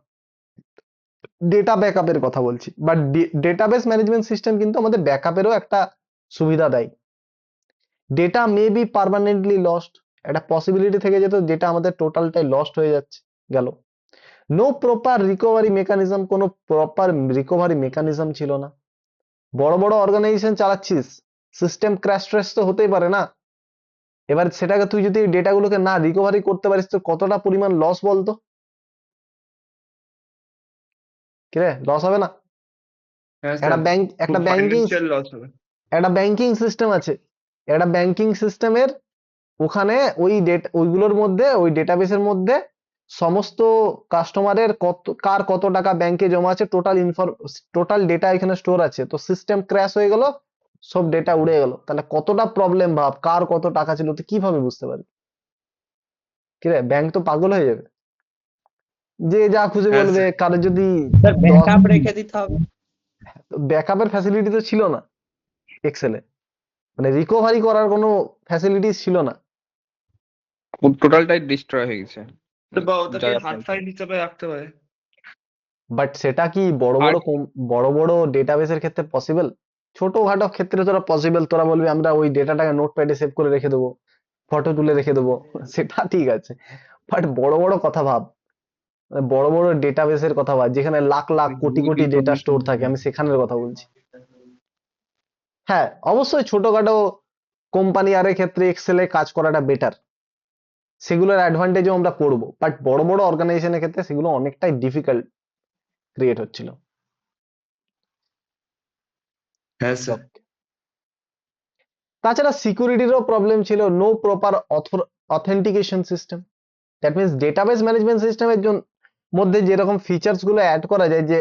ডেটা ব্যাকআপের কথা বলছি, বাট ডেটাবেস ম্যানেজমেন্ট সিস্টেম কিন্তু আমাদের ব্যাকআপেরও একটা সুবিধা দেয়। Data may be permanently lost, একটা পসিবিলিটি থেকে যেত যেটা আমাদের টোটালটাই লস্ট হয়ে যাচ্ছে গেল। নো প্রপার রিকভারি মেকানিজম, কোনো প্রপার রিকভারি মেকানিজম ছিল না। বড় বড় অর্গানাইজেশন চালাচ্ছিস, সিস্টেম ক্র্যাশ ট্র্যাশ তো হতেই পারে না, এবার সেটাকে তুই যদি ডেটাগুলোকে না রিকভারি করতে পারিস তো কতটা পরিমাণ লস বলতো, কিরে লস হবে না? হ্যাঁ একটা স্যার, ব্যাংক, একটা খুব ব্যাংকিং, ফাইন্যান্সিয়াল লস হবে। একটা ব্যাংকিং সিস্টেম আছে, একটা ব্যাংকিং সিস্টেমের ওখানে ওই ওইগুলোর মধ্যে, ওই ডেটাবেসের মধ্যে সমস্ত কাস্টমারের কার কত টাকা ব্যাংকে জমা আছে, টোটাল ডেটা এখানে স্টোর আছে, তো সিস্টেম ক্র্যাশ হয়ে গেল, সব ডেটা উড়ে গেল, তাহলে কতটা প্রবলেম ভাব, কার কত টাকা ছিল তুই কিভাবে বুঝতে পারবি? কিরে, ব্যাংক তো পাগল হয়ে যাবে, যে যা খুশি হ্যাঁ বলবে। স্যার। কারো যদি স্যার ব্যাকআপ রেখে দিতে হবে। ব্যাকআপের ফ্যাসিলিটি তো ছিল না এক্সেলে, মানে রিকভারি করার কোনো ফ্যাসিলিটিস ছিল না। টোটালটাই ডিস্ট্রয় হয়ে গেছে। বা ওটাকে যা হার্ড ফাইল হিসাবে রাখতে পারে। বাট সেটা কি বড় বড় বড় বড় ডেটাবেসের ক্ষেত্রে পসিবল? ছোটখাটো ক্ষেত্রে তোরা পসিবল, তোরা বলবি আমরা ওই ডেটাটাকে নোটপ্যাডে সেভ করে রেখে দেবো, ফটো তুলে রেখে দেবো, সেটা ঠিক আছে, বাট বড় বড় কথা ভাব, মানে বড় বড় ডেটাবেসের কথা ভাব, যেখানে লাখ লাখ কোটি কোটি ডেটা স্টোর থাকে, আমি সেখানের কথা বলছি। হ্যাঁ, অবশ্যই ছোটখাটো কোম্পানি আর ক্ষেত্রে এক্সেলে কাজ করাটা বেটার, সেগুলোর অ্যাডভান্টেজও আমরা করবো, বাট বড় বড় অর্গানাইজেশনের ক্ষেত্রে সেগুলো অনেকটাই ডিফিকাল্ট ক্রিয়েট হচ্ছিল। হ্যাঁ স্যার। তাছাড়া সিকিউরিটিরও প্রবলেম ছিল, no proper authentication system. That means database management সিস্টেমের মধ্যে যেরকম ফিচার্স গুলো অ্যাড করা যায় যে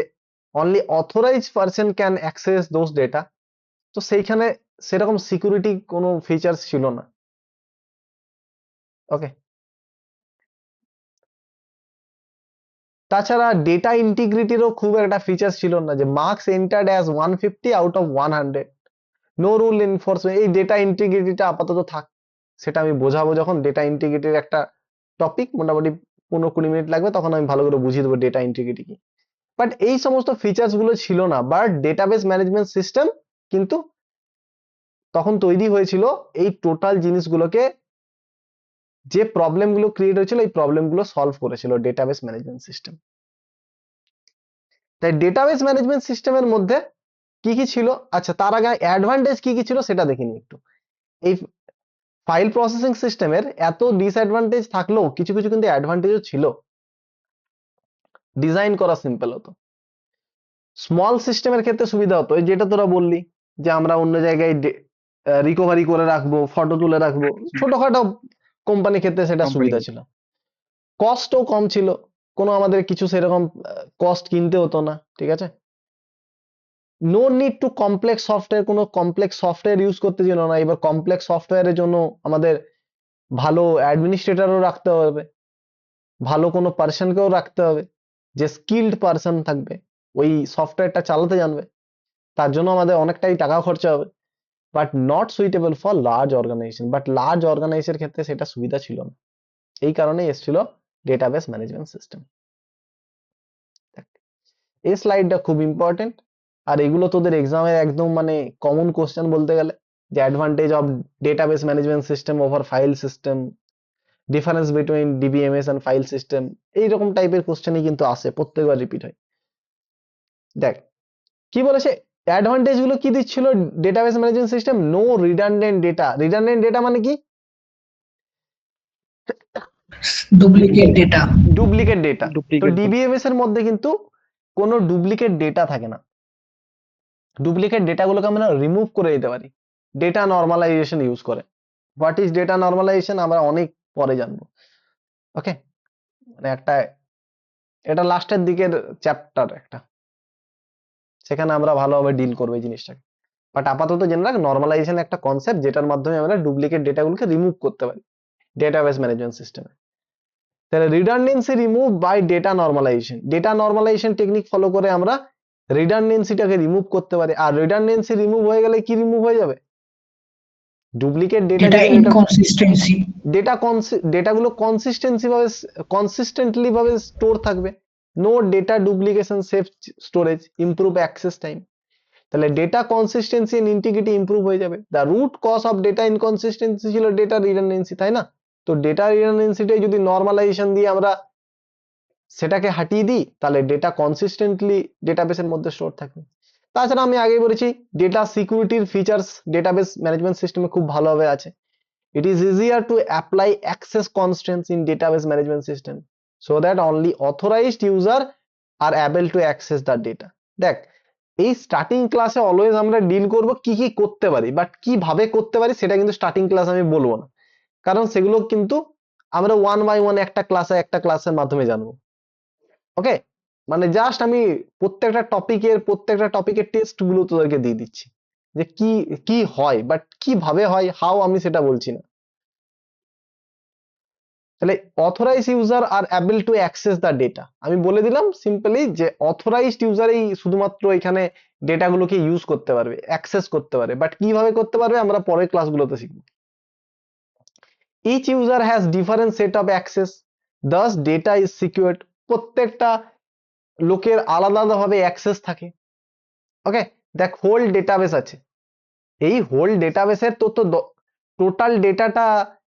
only authorise person can access those data, তো সেইখানে সেরকম সিকিউরিটি কোনো ফিচার্স ছিল না। ওকে, তাছাড়া ডেটা ইন্টিগ্রিটিরও খুব একটা ফিচার ছিল না, যে marks entered as 150 out of 100, no rule enforcement. এই ডেটা ইন্টিগ্রিটিটা আপাতত থাক, সেটা আমি বোঝাবো যখন ডেটা ইন্টিগ্রিটির একটা টপিক, মোটামুটি 15-20 মিনিট লাগবে, তখন আমি ভালো করে বুঝিয়ে দেবো ডেটা ইন্টিগ্রিটি কি। বাট এই সমস্ত ফিচার্স গুলো ছিল না, বাট ডেটাবেস ম্যানেজমেন্ট সিস্টেম কিন্তু তখন তৈরি হয়েছিল এই টোটাল জিনিসগুলোকে, যে প্রবলেম গুলো ক্রিয়েট হয়েছিল এই প্রবলেম গুলো সলভ করেছিল ডেটাবেস ম্যানেজমেন্ট সিস্টেম। তাই ডেটাবেস ম্যানেজমেন্ট সিস্টেমের মধ্যে কি কি ছিল, আচ্ছা তার আগে অ্যাডভান্টেজ কি কি ছিল সেটা দেখে নিই একটু। এই ফাইল প্রসেসিং সিস্টেমের এত ডিসঅ্যাডভান্টেজ থাকলেও কিছু কিছু কিন্তু অ্যাডভান্টেজও ছিল। ডিজাইন করা সিম্পল হতো, স্মল সিস্টেমের ক্ষেত্রে সুবিধা হতো, এই যেটা তোরা বললি যে আমরা অন্য জায়গায় রিকভারি করে রাখবো, ফটো তুলে রাখবো, ছোটখাটো কোম্পানির ক্ষেত্রে সেটা সুবিধা ছিল। কস্টও কম ছিল, কোনো আমাদের কিছু সেরকম কস্ট কিনতে হতো না, ঠিক আছে। No need to complex software, কোনো কমপ্লেক্স সফটওয়্যার ইউজ করতে ছিল না। এবার কমপ্লেক্স সফটওয়্যারের জন্য আমাদের ভালো অ্যাডমিনিস্ট্রেটরও রাখতে হবে, ভালো কোনো পার্সনকেও রাখতে হবে, যে স্কিল্ড পার্সন থাকবে, ওই সফটওয়্যারটা চালাতে জানবে, তার জন্য আমাদের অনেকটাই টাকা খরচা হবে। But not suitable for large organisation, but large অর্গানাইজেশনের ক্ষেত্রে সেটা সুবিধা ছিল না, এই কারণেই এসেছিল ডেটাবেস ম্যানেজমেন্ট সিস্টেম। এই স্লাইডটা খুব ইম্পর্টেন্ট, আর এগুলো তোদের এক্সামের একদম মানে কমন কোশ্চেন বলতে গেলে, যে advantage of database management system over file system, difference between DBMS and file system, এইরকম টাইপের কোশ্চেনই কিন্তু আসে, প্রত্যেকবার রিপিট হয়। দেখ কি বলেছে, অ্যাডভান্টেজ গুলো কি দিচ্ছিল database management system, no redundant data. Redundant data মানে কি? Duplicate data. Duplicate data. তো ডিবিএমএস এর মধ্যে কিন্তু কোনো ডুপ্লিকেট ডেটা থাকে না, ডুপ্লিকেট ডেটাগুলোকে আমরা রিমুভ করে দিতে পারি ডেটা নর্মালাইজেশন ইউজ করে। হোয়াট ইজ ডেটা নর্মালাইজেশন আমরা অনেক পরে জানবো। ওকে, মানে একটা, এটা লাস্টের দিকের চ্যাপ্টার একটা, সেখানে আমরা ভালোভাবে ডিল করবো এই জিনিসটাকে। বাট আপাতত জেনে রাখ, নর্মালাইজেশন একটা কনসেপ্ট যেটার মাধ্যমে আমরা ডুপ্লিকেট ডেটাগুলোকে রিমুভ করতে পারি ডেটাবেস ম্যানেজমেন্ট সিস্টেমে। তাহলে redundancy remove by data normalisation, data normalisation technique follow করে আমরা রিডান্ডেন্সিটাকে রিমুভ করতে পারি। আর রিডান্ডেন্সি রিমুভ হয়ে গেলে কি রিমুভ হয়ে যাবে? ডুপ্লিকেট ডেটা ইনকনসিস্টেন্সি, ডেটাগুলো কনসিস্টেন্টলি ভাবে স্টোর থাকবে। No data duplication, safe storage, improve access time. তাহলে data consistency and integrity improve হয়ে যাবে। The root cause of data inconsistency ছিল ডেটা রিডান্ডেন্সি, তাই না? তো ডেটা রিডান্ডেন্সিটাই যদি নর্মালাইজেশন দিয়ে আমরা সেটাকে হাটিয়ে দিই, তাহলে ডেটা কনসিস্টেন্টলি ডেটাবেসের মধ্যে স্টোর থাকবে। তাছাড়া আমি আগেই বলেছি ডেটা সিকিউরিটির ফিচার্স ডেটাবেস ম্যানেজমেন্ট সিস্টেমে খুব ভালোভাবে আছে। It is easier to apply access constraints in database management system so that only authorized user are able to access the data. দেখ, এই স্টার্টিং ক্লাসে অলওয়েজ আমরা ডিল করব কি কি করতে পারি, বাট কিভাবে করতে পারি সেটা কিন্তু স্টার্টিং ক্লাস আমি বলবো না, কারণ সেগুলো কিন্তু আমরা ওয়ান বাই ওয়ান একটা ক্লাসের মাধ্যমে জানবো। ওকে, মানে জাস্ট আমি প্রত্যেকটা টপিকের টেস্ট গুলো তোদেরকে দিয়ে দিচ্ছি, যে কি কি হয়, বাট কিভাবে হয় হাউ আমি সেটা বলছি না। তাহলে authorised user are able to access the data, আমি বলে দিলাম সিম্পলি যে অথরাইজড ইউজারই শুধুমাত্র এখানে ডেটাগুলোকে ইউজ করতে পারবে, অ্যাক্সেস করতে পারবে, বাট কিভাবে করতে পারবে আমরা পরের ক্লাসগুলোতে শিখবো। Each user has different set of access, thus data is secured. প্রত্যেকটা লোকের আলাদা আলাদাভাবে অ্যাক্সেস থাকে। ওকে, দেখ হোল ডেটাবেস আছে, এই হোল ডেটাবেসের তো টোটাল ডেটাটা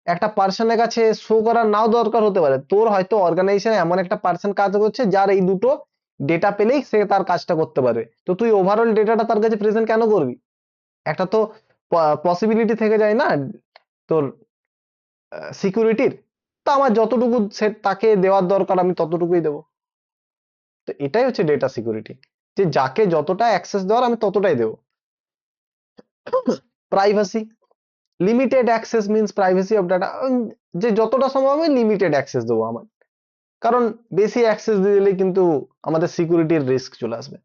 একটা পার্সনের কাছে শো করা নাও দরকার হতে পারে। তোর হয়তো অর্গানাইজেশনে এমন একটা পার্সন কাজ করছে যার এই দুটো ডেটা পেলেই সে তার কাজটা করতে পারবে, তো তুই ওভারঅল ডেটাটা তার কাছে প্রেজেন্ট কেন করবি? একটা তো পসিবিলিটি থেকে যায় না তোর সিকিউরিটির। তো আমার যতটুকু সে তাকে দেওয়ার দরকার আমি ততটুকুই দেবো। তো এটাই হচ্ছে ডেটা সিকিউরিটি, যে যাকে যতটা অ্যাক্সেস দেওয়ার আমি ততটাই দেবো। Privacy, limited access means privacy of data, যে যতটা সম্ভব আমি লিমিটেড অ্যাক্সেস দেবো আমার, কারণ বেশি অ্যাক্সেস দিয়ে দিলে কিন্তু আমাদের সিকিউরিটির রিস্ক চলে আসবে।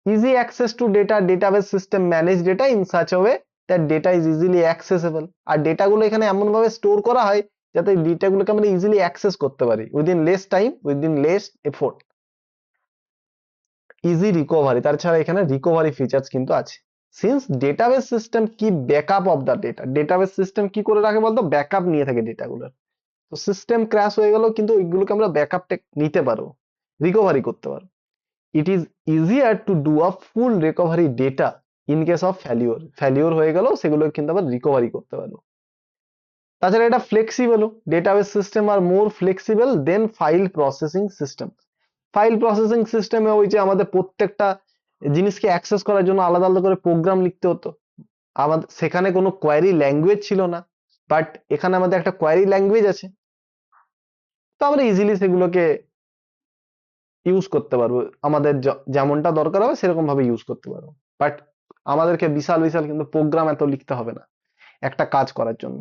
Easy access to data, database system manage data in such a way that data is easily accessible. আর ডেটাগুলো এখানে এমন ভাবে স্টোর করা হয় যাতে ডেটাগুলোকে আমরা ইজিলি অ্যাক্সেস করতে পারি within less time, within less effort. Easy recovery, তাছাড়া এখানে রিকভারি ফিচার্স কিন্তু আছে। সিন্স ডেটাবেস সিস্টেম কি backup of the data, database system কি করে রাখে বলতো, ব্যাকআপ নিয়ে থাকে ডেটাগুলোর। তো সিস্টেম ক্র্যাশ হয়ে গেল কিন্তু ওইগুলোকে আমরা ব্যাকআপ নিতে পারবো, রিকভারি করতে পারবো। It is easier to do a full recovery data in case of failure, failure হয়ে গেল সেগুলো কিন্তু আবার রিকভারি করতে পারবো। তাছাড়া এটা flexible, database system are more flexible than file processing system. File processing সিস্টেমে ওই যে আমাদের প্রত্যেকটা জিনিসকে অ্যাক্সেস করার জন্য আলাদা আলাদা করে প্রোগ্রাম লিখতে হতো, আমাদের সেখানে কোনো কোয়ারি ল্যাঙ্গুয়েজ ছিল না, বাট এখানে আমাদের একটা কোয়ারি ল্যাঙ্গুয়েজ আছে, তো আমরা ইজিলি সেগুলোকে ইউজ করতে পারবো, আমাদের যেমনটা দরকার হবে সেরকম ভাবে ইউজ করতে পারবো। বাট আমাদেরকে বিশাল বিশাল কিন্তু প্রোগ্রাম এত লিখতে হবে না একটা কাজ করার জন্য।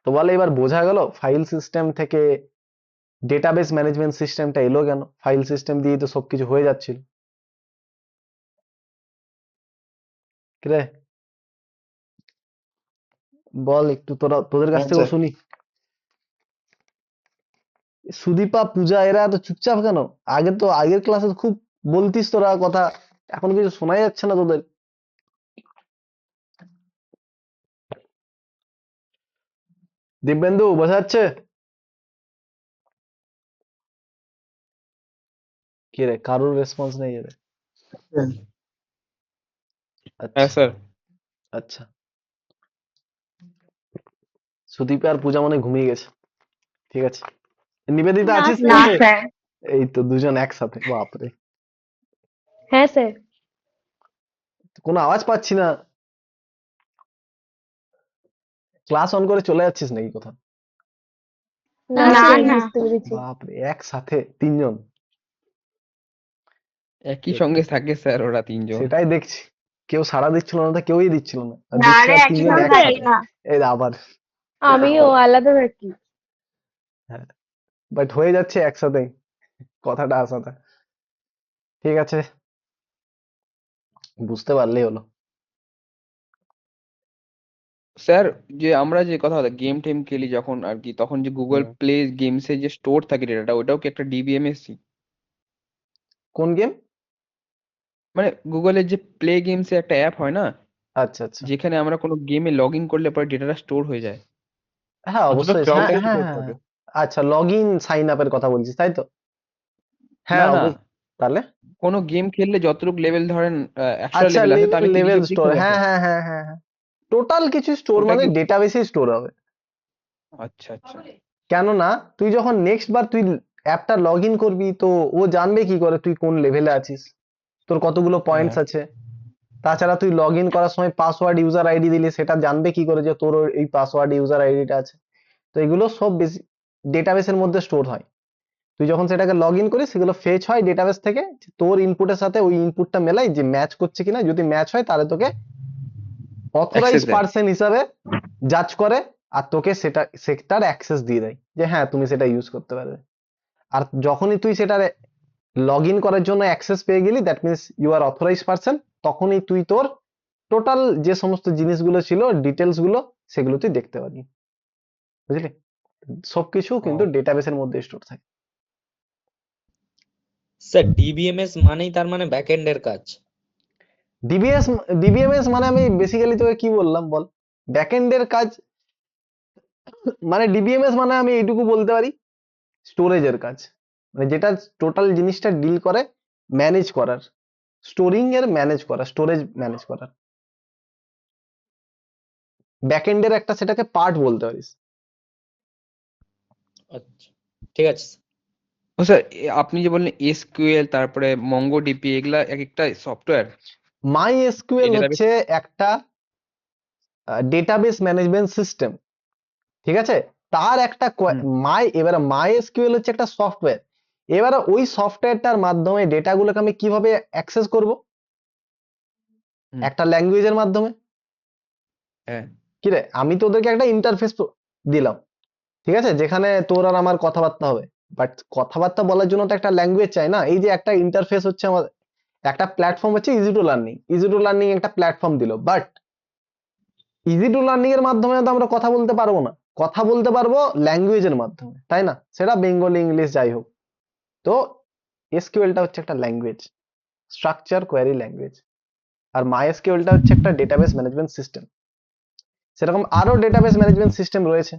তো বলে এবার বোঝা গেল ফাইল সিস্টেম থেকে ডেটাবেস ম্যানেজমেন্ট সিস্টেমটা এলো কেন, ফাইল সিস্টেম দিয়ে তো সবকিছু হয়ে যাচ্ছিল। রে বল একটু, তোদের কাছ হ্যাঁ, থেকেও স্যার। শুনি। সুদীপা, পূজা এরা তো চুপচাপ কেন? আগে তো আগের ক্লাসে খুব বলতিস তোরা কথা, এখন কিছু শোনাই যাচ্ছে না তোদের। দিব্যেন্দু বোঝা যাচ্ছে? কি রে, কারোর রেসপন্স নেই রে? হ্যাঁ আচ্ছা স্যার। আচ্ছা, সুদীপা আর পূজা মনে হয় ঘুমিয়ে গেছে। ঠিক আছে, নিবেদিতা না আছিস না ক্লাসে? স্যার। এই তো দুজন একসাথে, বাপরে, হ্যাঁ স্যার। কোনো আওয়াজ পাচ্ছি না। ক্লাস অন করে চলে যাচ্ছিস নাকি কোথাও? না স্যার, বুঝতে পেরেছি। বাপরে, একসাথে তিনজন, একই সঙ্গে থাকে স্যার ওরা তিনজন। সেটাই দেখছি। কেউ সাড়া দিচ্ছিল না, তো কেউই দিচ্ছিল না, আর না দেখছি রে, আর তিনজন একসাথে একসাথে। না, এই আবার, আমিও আলাদা থাকি। হ্যাঁ, বাট হয়ে যাচ্ছে একসাথে, কথাটা আসাটা। ঠিক আছে, বুঝতে পারলেই হলো। স্যার যে আমরা যে কথা গেম টেম খেলি যখন আর কি, তখন যে গুগল হুম। প্লে গেমস এর যে স্টোর থাকে ডেটাটা, ওটাও কি একটা ডিবিএমএস? কোন গেম? মানে গুগলের যে প্লে গেমস এর একটা অ্যাপ হয় না, আচ্ছা আচ্ছা, যেখানে আমরা কোনো গেমে লগ ইন করলে পরে ডেটাটা স্টোর হয়ে যায়। হ্যাঁ অন্তত অবশ্যই, হ্যাঁ ক্লাউডে হ্যাঁ স্টোর হ্যাঁ থাকে। হ্যাঁ। আচ্ছা, লগ ইন সাইন আপের কথা বলছিস তাই তো? হ্যাঁ না না, অবশ্যই। তাহলে কোনো গেম খেললে যতটুকু লেভেল ধরেন 100 আচ্ছা, লেভেল আছে, তো আমি লেভেল 30 লেভেল অব্দি স্টোর, খেলে হ্যাঁ যায়। হ্যাঁ হ্যাঁ হ্যাঁ হ্যাঁ, টোটাল কিছু স্টোর ওটা মানে কি? ডেটাবেসে স্টোর হবে। আচ্ছা আচ্ছা। কেননা তুই যখন নেক্সট বার তুই অ্যাপটা লগ ইন করবি, তো ও জানবে কি করে তুই কোন লেভেলে আছিস, তোর কতগুলো পয়েন্টস হ্যাঁ আছে। তাছাড়া তুই লগ ইন করার সময় পাসওয়ার্ড ইউজার আইডি দিলে সেটা জানবে কি করে যে তোর এই পাসওয়ার্ড ইউজার আইডিটা আছে। তো এগুলো সব বেশি ডেটাবেসের মধ্যে স্টোর হয়। তুই যখন সেটাকে লগ ইন করিস সেগুলো ফেচ হয় ডেটাবেস থেকে, তোর ইনপুটের সাথে ওই ইনপুটটা মেলাই যে ম্যাচ করছে কিনা, যদি ম্যাচ হয় তাহলে তোকে অথরাইজ অ্যাক্সেস দেয়। পার্সন হিসাবে জাজ করে, আর তোকে সেটার অ্যাক্সেস দিয়ে দেয় যে হ্যাঁ তুমি সেটা ইউজ করতে পারবে। আর যখনই তুই সেটার লগ ইন করার জন্য অ্যাক্সেস পেয়ে গেলি, that means you are authorise person, তখনই তুই তোর টোটাল যে সমস্ত জিনিসগুলো ছিল ডিটেলস গুলো সেগুলো তুই দেখতে পারবি, বুঝলি? সবকিছু কিন্তু ও ডেটাবেসের মধ্যে স্টোর থাকে। স্যার ডিবিএমএস মানেই তার মানে ব্যাকএন্ডের কাজ। ডিবিএস, ডিবিএমএস মানে আমি বেসিক্যালি তোকে কি বললাম বল, ব্যাকএন্ডের কাজ। মানে ডিবিএমএস মানে আমি এইটুকু বলতে পারি, স্টোরেজের কাজ, মানে যেটা টোটাল জিনিসটা ডিল করে ম্যানেজ করার, স্টোরিং এর ম্যানেজ করা, স্টোরেজ ম্যানেজ করার। ব্যাকএন্ডের একটা সেটাকে পার্ট বলতে পারিস। আচ্ছা, ঠিক আছে। ও স্যার, আপনি যে বললেন এসকিউএল, তারপরে মঙ্গোডিবি, এগুলা এক একটা সফটওয়্যার। মাই এসকিউএল এই database- হচ্ছে একটা ডেটাবেস ম্যানেজমেন্ট সিস্টেম, ঠিক আছে? তার একটা এবারে মাই এসকিউএল হচ্ছে একটা সফটওয়্যার। এবারে ওই সফটওয়্যারটার মাধ্যমে ডেটাগুলোকে আমি কিভাবে অ্যাক্সেস করব? একটা ল্যাঙ্গুয়েজের মাধ্যমে। হ্যাঁ, কি রে, আমি তোদেরকে একটা ইন্টারফেস দিলাম, ঠিক আছে, যেখানে তোর আর আমার কথাবার্তা হবে, বাট কথাবার্তা বলার জন্য তো একটা ল্যাঙ্গুয়েজ চাই না? এই যে একটা ইন্টারফেস হচ্ছে আমার, একটা প্ল্যাটফর্ম হচ্ছে easy to learning. Easy to learning একটা প্ল্যাটফর্ম দিল, বাট ইজি টু লার্নিং এর মাধ্যমে তো আমরা কথা বলতে পারবো না। কথা বলতে পারবো ল্যাঙ্গুয়েজের মাধ্যমে, তাই না? সেটা বেঙ্গলি, ইংলিশ, যাই হোক। তো এসকিউএলটা হচ্ছে একটা ল্যাঙ্গুয়েজ, স্ট্রাকচার কোয়ারি ল্যাঙ্গুয়েজ। আর মাইএসকিউএলটা হচ্ছে একটা ডেটাবেস ম্যানেজমেন্ট সিস্টেম। সেরকম আরো ডেটাবেস ম্যানেজমেন্ট সিস্টেম রয়েছে।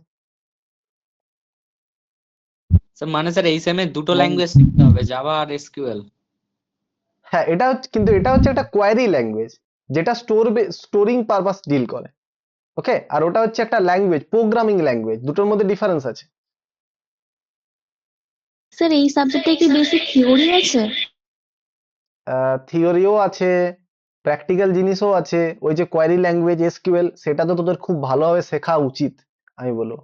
স্যার মানে স্যার এই সেমে দুটো ল্যাঙ্গুয়েজ শিখতে হবে, জাভা আর এসকিউএল? হ্যাঁ, এটা হচ্ছে, কিন্তু এটা হচ্ছে একটা কোয়ারি ল্যাঙ্গুয়েজ যেটা স্টোরিং পারপাস ডিল করে, ওকে? আর ওটা হচ্ছে একটা ল্যাঙ্গুয়েজ, প্রোগ্রামিং ল্যাঙ্গুয়েজ। দুটোর মধ্যে ডিফারেন্স আছে। স্যার এই সাবজেক্টে কি বেসিক থিওরি আছে? থিওরিও আছে, প্র্যাকটিক্যাল জিনিসও আছে। ওই যে কোয়ারি ল্যাঙ্গুয়েজ এসকিউএল, সেটা তো তোদের খুব ভালোভাবে শেখা উচিত, আমি বলবো।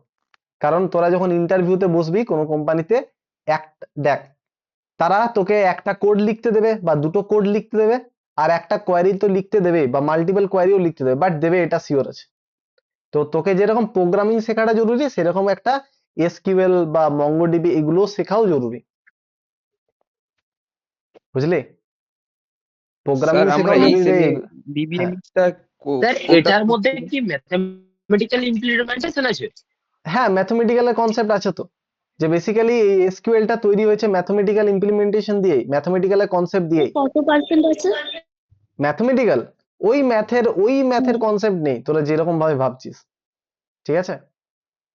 কারণ তোরা যখন ইন্টারভিউতে বসবি কোনো কোম্পানিতে, দেখ, তারা তোকে একটা কোড লিখতে দেবে বা দুটো কোড লিখতে দেবে, আর একটা কোয়ারি তো লিখতে দেবে বা মাল্টিপল কোয়ারিও লিখতে দেবে, বাট দেবে, এটা শিওর আছে। তো তোকে যেরকম প্রোগ্রামিং শেখাটা জরুরি, সেরকম একটা এসকিউএল বা মঙ্গোডিবি এগুলো শেখাও জরুরি, বুঝলি? প্রোগ্রামিং স্যার আমরা শেখাও এই জরুরি যে ডিবিএমএসটা স্যার এটার মধ্যে কি ম্যাথমেটিক্যাল ইমপ্লিমেন্টেশন আছে? হ্যাঁ, ম্যাথমেটিক্যালের কনসেপ্ট আছে তো, যে বেসিক্যালি এই এসকিউএলটা তৈরি হয়েছে ম্যাথমেটিক্যাল ইমপ্লিমেন্টেশন দিয়ে, ম্যাথমেটিক্যালের কনসেপ্ট দিয়ে। কত পার্সেন্ট আছে? ম্যাথমেটিক্যাল ওই ম্যাথের কনসেপ্ট নেই তোরা যেরকম ভাবে ভাবছিস, ঠিক আছে?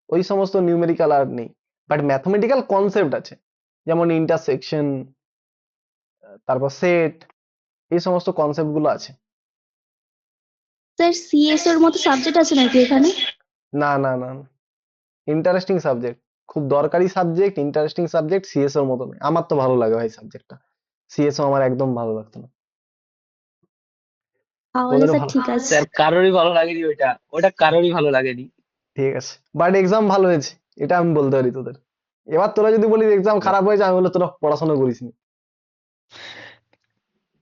ওই সমস্ত নিউমেরিক্যাল আর নেই, বাট ম্যাথমেটিক্যাল কনসেপ্ট আছে, যেমন ইন্টারসেকশন, তারপর সেট, এই সমস্ত কনসেপ্ট গুলো আছে। স্যার সিএস এর মতো সাবজেক্ট আছে নাকি এখানে? না না না, ইন্টারেস্টিং সাবজেক্ট, খুব দরকারি সাবজেক্ট, ইন্টারেস্টিং সাবজেক্ট। সিএস এর মতো নয়। আমার তো ভালো লাগে ভাই সাবজেক্টটা, সিএসও আমার একদম ভালো লাগতো না। তাহলে তোদেরও স্যার ভালো, ঠিক আছে। স্যার কারোরই ভালো লাগেনি ওটা কারোরই ভালো লাগেনি। ঠিক আছে, বাট এক্সাম ভালো হয়েছে, এটা আমি বলতে পারি তোদের। এবার তোরা যদি বলিস এক্সাম খারাপ হয়েছে, আমি বলবো তোরা পড়াশোনা করিসনি।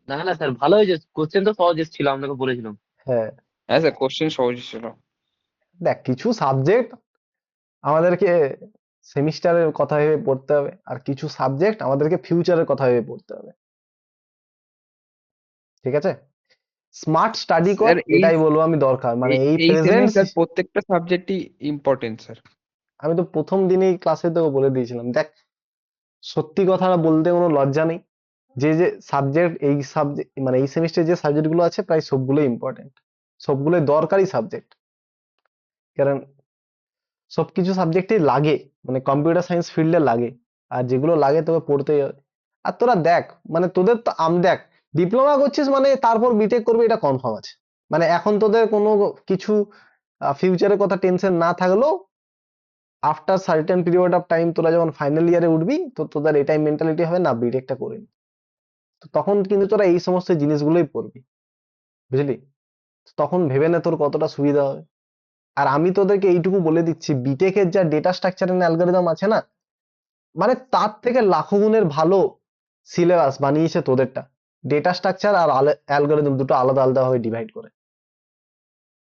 না না স্যার ভালো হয়েছে, কোশ্চেন তো সহজ ছিল, আপনাকে বলেছিলাম। হ্যাঁ, হ্যাঁ স্যার, কোশ্চেন সহজ ছিল। দেখ, কিছু সাবজেক্ট আমাদেরকে সেমিস্টারের কথা ভেবে পড়তে হবে, আর কিছু সাবজেক্ট আমাদেরকে ফিউচারের কথা ভেবে পড়তে হবে, ঠিক আছে? স্মার্ট স্টাডি কর, স্যার এটাই বলবো আমি দরকার, মানে এই এই প্রেজেন্ট। সেমিস্টার প্রত্যেকটা সাবজেক্টই ইম্পর্টেন্ট স্যার। আমি তো প্রথম দিনেই ক্লাসে তোকে বলে দিয়েছিলাম, দেখ, সত্যি কথাটা বলতে কোনো লজ্জা নেই, যে যে সাবজেক্ট, এই সাবজেক্ট মানে এই সেমিস্টারে যে সাবজেক্ট গুলো আছে প্রায় সবগুলোই ইম্পর্টেন্ট, সবগুলোই দরকারি সাবজেক্ট। কারণ সবকিছু সাবজেক্টই লাগে, মানে কম্পিউটার সায়েন্স ফিল্ডে লাগে, আর যেগুলো লাগে তোকে পড়তেই হবে। আর তোরা দেখ, মানে তোদের তো দেখ, ডিপ্লোমা করছিস মানে তারপর বিটেক করবি, এটা কনফার্ম আছে। মানে এখন তোদের কোনো কিছু ফিউচারের কথা টেনশন না থাকলেও, after certain period of time তোরা যখন ফাইনাল ইয়ারে উঠবি, তো তোদের এটাই মেন্টালিটি হবে, না বিটেকটা করে নি। তো তখন কিন্তু তোরা এই সমস্ত জিনিসগুলোই পড়বি, বুঝলি? তখন ভেবে নে তোর কতটা সুবিধা হবে। আর আমি তোদেরকে এইটুকু বলে দিচ্ছি, বিটেকের যা ডেটা স্ট্রাকচার এন্ড অ্যালগরিদম আছে না, মানে তার থেকে লাখো গুণের ভালো সিলেবাস বানিয়েছে তোদেরটা। ডেটা স্ট্রাকচার আর অ্যালগরিদম দুটো আলাদা আলাদা ভাবে ডিভাইড করে,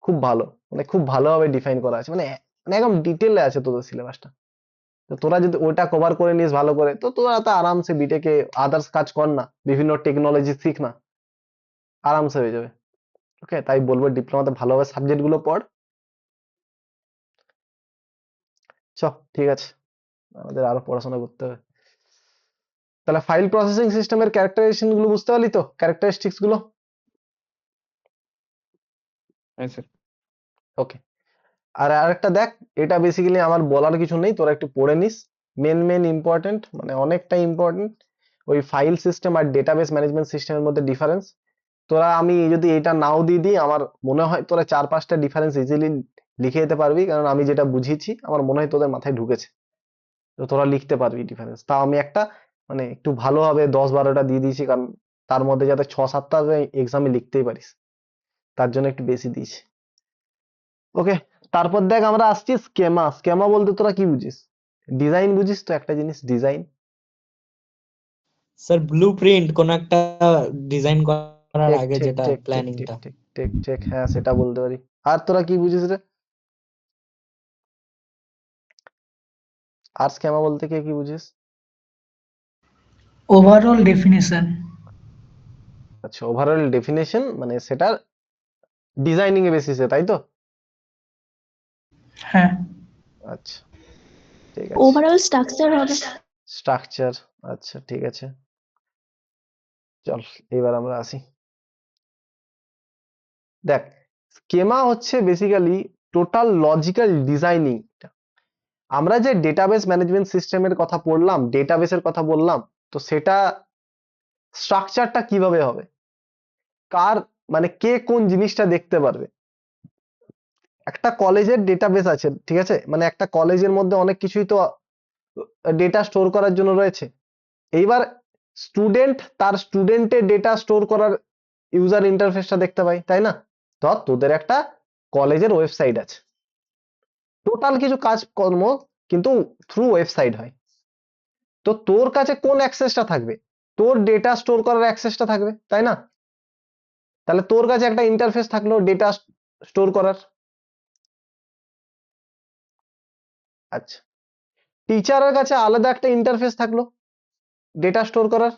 খুব ভালো, মানে খুব ভালোভাবে ডিফাইন করা আছে, মানে মানে একদম ডিটেলে আছে তোদের সিলেবাসটা। তো তোরা যদি ওটা কভার করে নিস ভালো করে, তো তোরা তো আরামসে বিটেকে আদার্স কাজ কর না, বিভিন্ন টেকনোলজি শিখ না, আরামসে হয়ে যাবে। ওকে, তাই বলবো ডিপ্লোমাতে ভালোভাবে সাবজেক্ট গুলো পড়। চ, ঠিক আছে, আমাদের আরো পড়াশোনা করতে হবে। তাহলে ফাইল প্রসেসিং সিস্টেমের ক্যারেক্টারাইজেশন গুলো বুঝতে পারলি তো, ক্যারেক্টারিস্টিক্স গুলো? হ্যাঁ স্যার। ওকে, আর আরেকটা দেখ, এটা বেসিক্যালি আমার বলার কিছু নেই, তোরা একটু পড়ে নিস। মেন ইম্পর্টেন্ট, মানে অনেকটা ইম্পর্টেন্ট, ওই ফাইল সিস্টেম আর ডেটাবেস ম্যানেজমেন্ট সিস্টেমের মধ্যে ডিফারেন্স। তোরা আমি যদি এটা নাও দিয়ে দিই, আমার মনে হয় তোরা 4-5টা ডিফারেন্স ইজিলি লিখে যেতে পারবি, কারণ আমি যেটা বুঝিয়েছি আমার মনে হয় তোদের মাথায় ঢুকেছে, তো তোরা লিখতে পারবি ডিফারেন্স। তা আমি একটা মানে একটু ভালোভাবে 10-12টা দিয়ে দিয়েছি, কারণ তার মধ্যে যাতে 6-7টা এক্সামে লিখতেই পারিস, তার জন্য একটু বেশি দিয়েছি। ওকে, তারপর দেখ আমরা আসছি স্কেমা। স্কেমা বলতে তোরা কি বুঝিস? ডিজাইন বুঝিস তো, একটা জিনিস ডিজাইন। স্যার ব্লু প্রিন্ট কোন একটা ডিজাইন করার ঠিক আগে ঠিক যেটা ঠিক ঠিক ঠিক প্ল্যানিংটা। ঠিক ঠিক ঠিক, হ্যাঁ সেটা বলতে পারি। আর তোরা কি বুঝিস রে? আর স্কেমা বলতে কে কি বুঝিস? Overall definition. আচ্ছা, ওভারঅল ডেফিনেশন মানে সেটার ডিজাইনিং এর বেসিসে, তাই তো? হ্যাঁ। আচ্ছা ঠিক আছে। ওভারঅল স্ট্রাকচার হবে। স্ট্রাকচার, আচ্ছা ঠিক আছে। চল এবার আমরা আসি। দেখ, স্কেমা হচ্ছে বেসিক্যালি টোটাল লজিক্যাল ডিজাইনিং। আমরা যে ডেটাবেস ম্যানেজমেন্ট সিস্টেমের কথা পড়লাম, ডেটাবেসের কথা বললাম, তো সেটা স্ট্রাকচারটা কিভাবে হবে, কার মানে কে কোন জিনিসটা দেখতে পারবে। একটা কলেজের ডেটাবেস আছে, ঠিক আছে, মানে একটা কলেজের মধ্যে অনেক কিছুই তো ডেটা স্টোর করার জন্য রয়েছে। এইবার স্টুডেন্ট তার স্টুডেন্টের ডেটা স্টোর করার ইউজার ইন্টারফেসটা দেখতে পাই, তাই না? ধর তোদের একটা কলেজের ওয়েবসাইট আছে, টোটাল কিছু কাজকর্ম কিন্তু থ্রু ওয়েবসাইট হয়। তো তোর কাছে কোন অ্যাক্সেসটা থাকবে? তোর ডেটা স্টোর করার অ্যাক্সেসটা থাকবে, তাই না? তাহলে তোর কাছে একটা ইন্টারফেস থাকলো ডেটা স্টোর করার। আচ্ছা, টিচারের কাছে আলাদা একটা ইন্টারফেস থাকলো ডেটা স্টোর করার।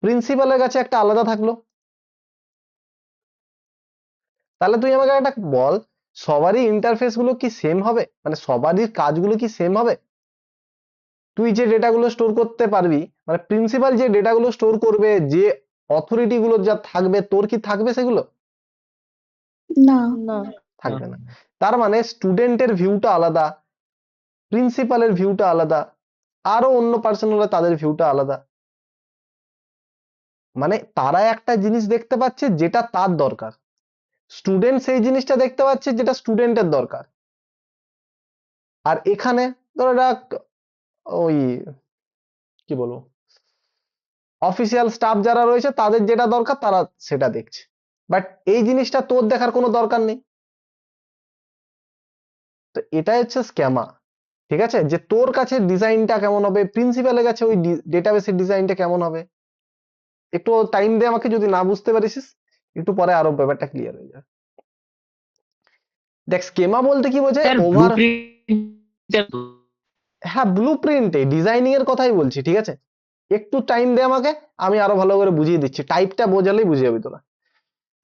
প্রিন্সিপালের কাছে একটা আলাদা থাকলো। তাহলে তুই আমাকে একটা বল, সবারই ইন্টারফেস গুলো কি সেম হবে? মানে সবারই কাজগুলো কি সেম হবে? তুই যে ডেটাগুলো স্টোর করতে পারবি, মানে প্রিন্সিপাল যে ডেটাগুলো স্টোর করবে, যে অথরিটি গুলো যা থাকবে, তোর কি থাকবে সেগুলো? না। না। থাকবে না। তার মানে স্টুডেন্টের ভিউটা আলাদা, প্রিন্সিপালের ভিউটা আলাদা, আরো অন্য পার্সন হলে তাদের ভিউটা আলাদা। মানে তারা একটা জিনিস দেখতে পাচ্ছে যেটা তার দরকার, স্টুডেন্ট সেই জিনিসটা দেখতে পাচ্ছে যেটা স্টুডেন্টের দরকার। আর এখানে ধরো ওই কি বলবো, অফিসিয়াল স্টাফ যারা রয়েছে তাদের যেটা দরকার তারা সেটা দেখছে, বাট এই জিনিসটা তোর দেখার কোনো দরকার নেই। তো এটাই হচ্ছে স্ক্যামা, ঠিক আছে, যে তোর কাছে ডিজাইনটা কেমন হবে, প্রিন্সিপালের কাছে ওই ডেটাবেসের ডিজাইনটা কেমন হবে। একটু টাইম দে আমাকে, যদি না বুঝতে পারিস একটু পরে আরো ব্যাপারটা ক্লিয়ার হয়ে যাবে। দেখ, স্কেমা বলতে কি বোঝায়? Sir over, blueprint. হ্যাঁ ব্লু প্রিন্টে ডিজাইনিং এর কথাই বলছি, ঠিক আছে। একটু টাইম দে আমাকে, আমি আরো ভালো করে বুঝিয়ে দিচ্ছি, টাইপটা বোঝালেই বুঝে যাবি তোরা।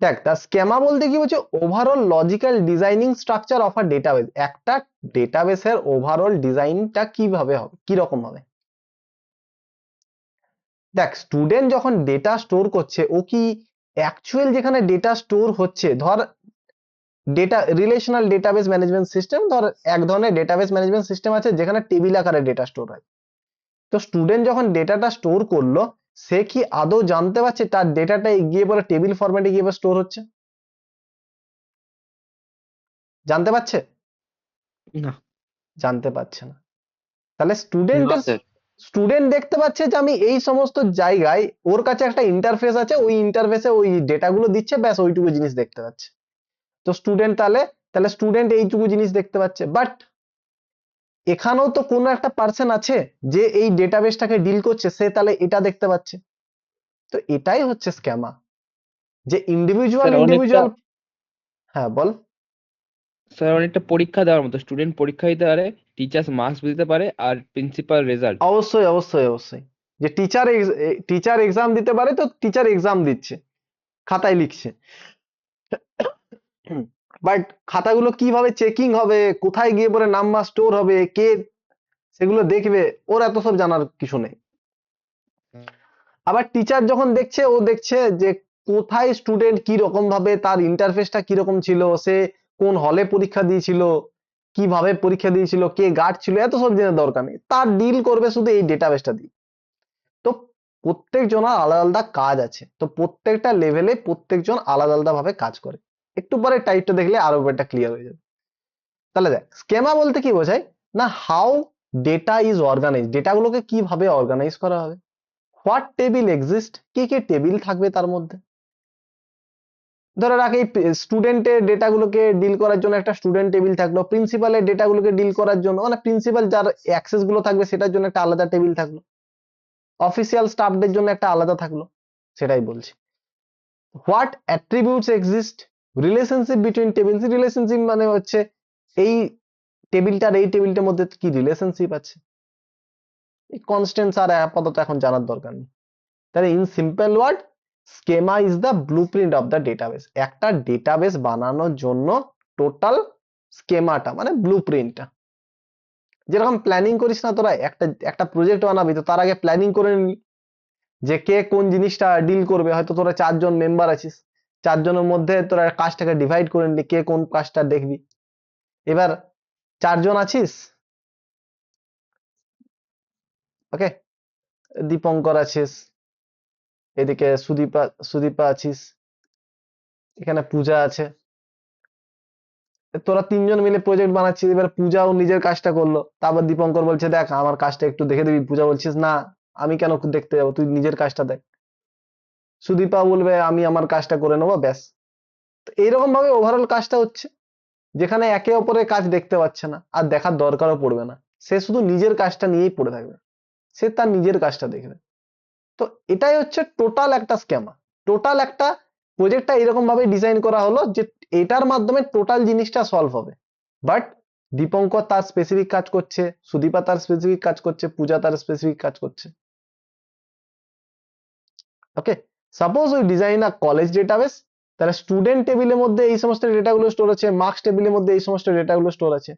দেখ, তা স্কেমা বলতে কি বলছে? Overall logical designing structure of a database. একটা ডেটাবেসের ওভারঅল ডিজাইনটা কিভাবে হবে, কি রকম হবে। দেখ, স্টুডেন্ট যখন ডেটা স্টোর করছে, ও কি অ্যাকচুয়াল যেখানে ডেটা স্টোর হচ্ছে, ধর data relational database management system, ধর এক ধরনের ডেটাবেস ম্যানেজমেন্ট সিস্টেম আছে যেখানে টেবিল আকারে ডেটা স্টোর হয়। তো স্টুডেন্ট যখন ডেটাটা স্টোর করলো, সে কি আদৌ জানতে পারছে তার ডেটাটা গিয়ে পরে টেবিল ফরম্যাটে গিয়ে স্টোর হচ্ছে? জানতে পারছে? না। জানতে পারছে না। তাহলে না স্যার। স্টুডেন্ট দেখতে পাচ্ছে যে আমি এই সমস্ত জায়গায়, ওর কাছে একটা ইন্টারফেস আছে, ওই ইন্টারফেসে ওই ডেটাগুলো দিচ্ছে, ব্যাস ওইটুকু জিনিস দেখতে পাচ্ছে। তো স্টুডেন্ট তাহলে তাহলে স্টুডেন্ট এইটুকু জিনিস দেখতে পাচ্ছে, বাট এখানেও তো কোনো একটা পার্সন আছে যে এই ডেটাবেসটাকে ডিল করছে, সে তাহলে এটা দেখতে পাচ্ছে। তো এটাই হচ্ছে স্ক্যামা, যে ইন্ডিভিজুয়াল স্যার অনেকটা হ্যাঁ বল। স্যার অনেকটা পরীক্ষা দেওয়ার মতো, স্টুডেন্ট পরীক্ষা দিতে পারে, টিচার্স মার্কস দিতে পারে, আর প্রিন্সিপাল রেজাল্ট। অবশ্যই অবশ্যই অবশ্যই, যে টিচার এক্সাম দিতে পারে, তো টিচার এক্সাম দিচ্ছে, খাতায় লিখছে, বাট খাতাগুলো কিভাবে চেকিং হবে, কোথায় গিয়ে পরে নাম্বার স্টোর হবে, কে সেগুলো দেখবে, ওর এত সব জানার কিছু নেই। আবার টিচার যখন দেখছে, ও দেখছে যে কোথায় স্টুডেন্ট কি রকম ভাবে, তার ইন্টারফেসটা কিরকম ছিল, সে কোন হলে পরীক্ষা দিয়েছিল, কিভাবে পরীক্ষা দিয়েছিল, কে গার্ড ছিল, এত সব জেনে দরকার নেই, তার ডিল করবে শুধু এই ডেটাবেসটা দিয়ে। তো প্রত্যেকজনের আলাদা আলাদা কাজ আছে, তো প্রত্যেকটা লেভেলে প্রত্যেকজন আলাদা আলাদা ভাবে কাজ করে। একটু পরে টাইপটা দেখলে আরো ব্যাপারটা ক্লিয়ার হয়ে যাবে। তাহলে দেখ স্কেমা বলতে কি বোঝায় না, হাউ ডেটা ইজ অর্গানাইজ, ডেটাগুলোকে কিভাবে অর্গানাইজ করা হবে, হোয়াট টেবিল এক্সিস্ট, কি কি টেবিল থাকবে তার মধ্যে। ধরে রাখ এই স্টুডেন্টের ডেটাগুলোকে ডিল করার জন্য একটা স্টুডেন্ট টেবিল থাকলো, প্রিন্সিপালের ডেটাগুলোকে ডিল করার জন্য মানে প্রিন্সিপাল যার অ্যাক্সেস গুলো থাকবে সেটার জন্য একটা আলাদা টেবিল থাকলো, অফিসিয়াল স্টাফদের জন্য একটা আলাদা থাকলো, সেটাই বলছি। What attributes exist, relationship between tables, relationship মানে হচ্ছে এই টেবিলটার এই টেবিলটার মধ্যে কি রিলেশনশিপ আছে, এই কনস্ট্যান্টস আর আপাতত এখন জানার দরকার নেই। তাহলে in simple word schema is the blueprint of the database. একটা ডেটাবেস বানানোর জন্য টোটাল স্কেমাটা মানে ব্লুপ্রিন্টটা, যেরকম প্ল্যানিং করিস না তোরা, একটা প্রজেক্ট বানাবি তো তার আগে প্ল্যানিং করে নিলি যে কে কোন জিনিসটা ডিল করবে। হয়তো তোরা 4 জন মেম্বার আছিস, 4 জনের মধ্যে তোরা কাজটাকে ডিভাইড করে নিলি কে কোন কাজটা দেখবি। এবার 4 জন আছিস, ওকে, দীপঙ্কর আছিস, এদিকে সুদীপা আছিস, এখানে পূজা আছে, তোরা 3 জন মিলে প্রজেক্ট বানাচ্ছিস। এবার পূজাও নিজের কাজটা করলো, তারপর দীপঙ্কর বলছে দেখ আমার কাজটা একটু দেখে দিবি, পূজা বলছিস না আমি কেন দেখতে যাবো, তুই নিজের কাজটা দেখ। সুদীপা বলবে আমি আমার কাজটা করে নেবো, ব্যাস। তো এইরকম ভাবে ওভারঅল কাজটা হচ্ছে, যেখানে একে অপরের কাজ দেখতে পাচ্ছে না আর দেখার দরকারও পড়বে না, সে শুধু নিজের কাজটা নিয়েই পড়ে থাকবে, সে তার নিজের কাজটা দেখবে। তো এটাই হচ্ছে টোটাল একটা স্ক্যামা। টোটাল একটা প্রজেক্টটা এরকম ভাবে ডিজাইন করা হলো যে এটার মাধ্যমে টোটাল জিনিসটা সলভ হবে, বাট দীপঙ্কর তার স্পেসিফিক কাজ করছে, সুদীপা তার স্পেসিফিক কাজ করছে, পূজা তার স্পেসিফিক কাজ করছে। Okay, suppose we design a college database, তাহলে স্টুডেন্ট টেবিলের মধ্যে এই সমস্ত ডেটাগুলো স্টোর আছে, মার্কস টেবিলের মধ্যে এই সমস্ত ডেটাগুলো স্টোর আছে।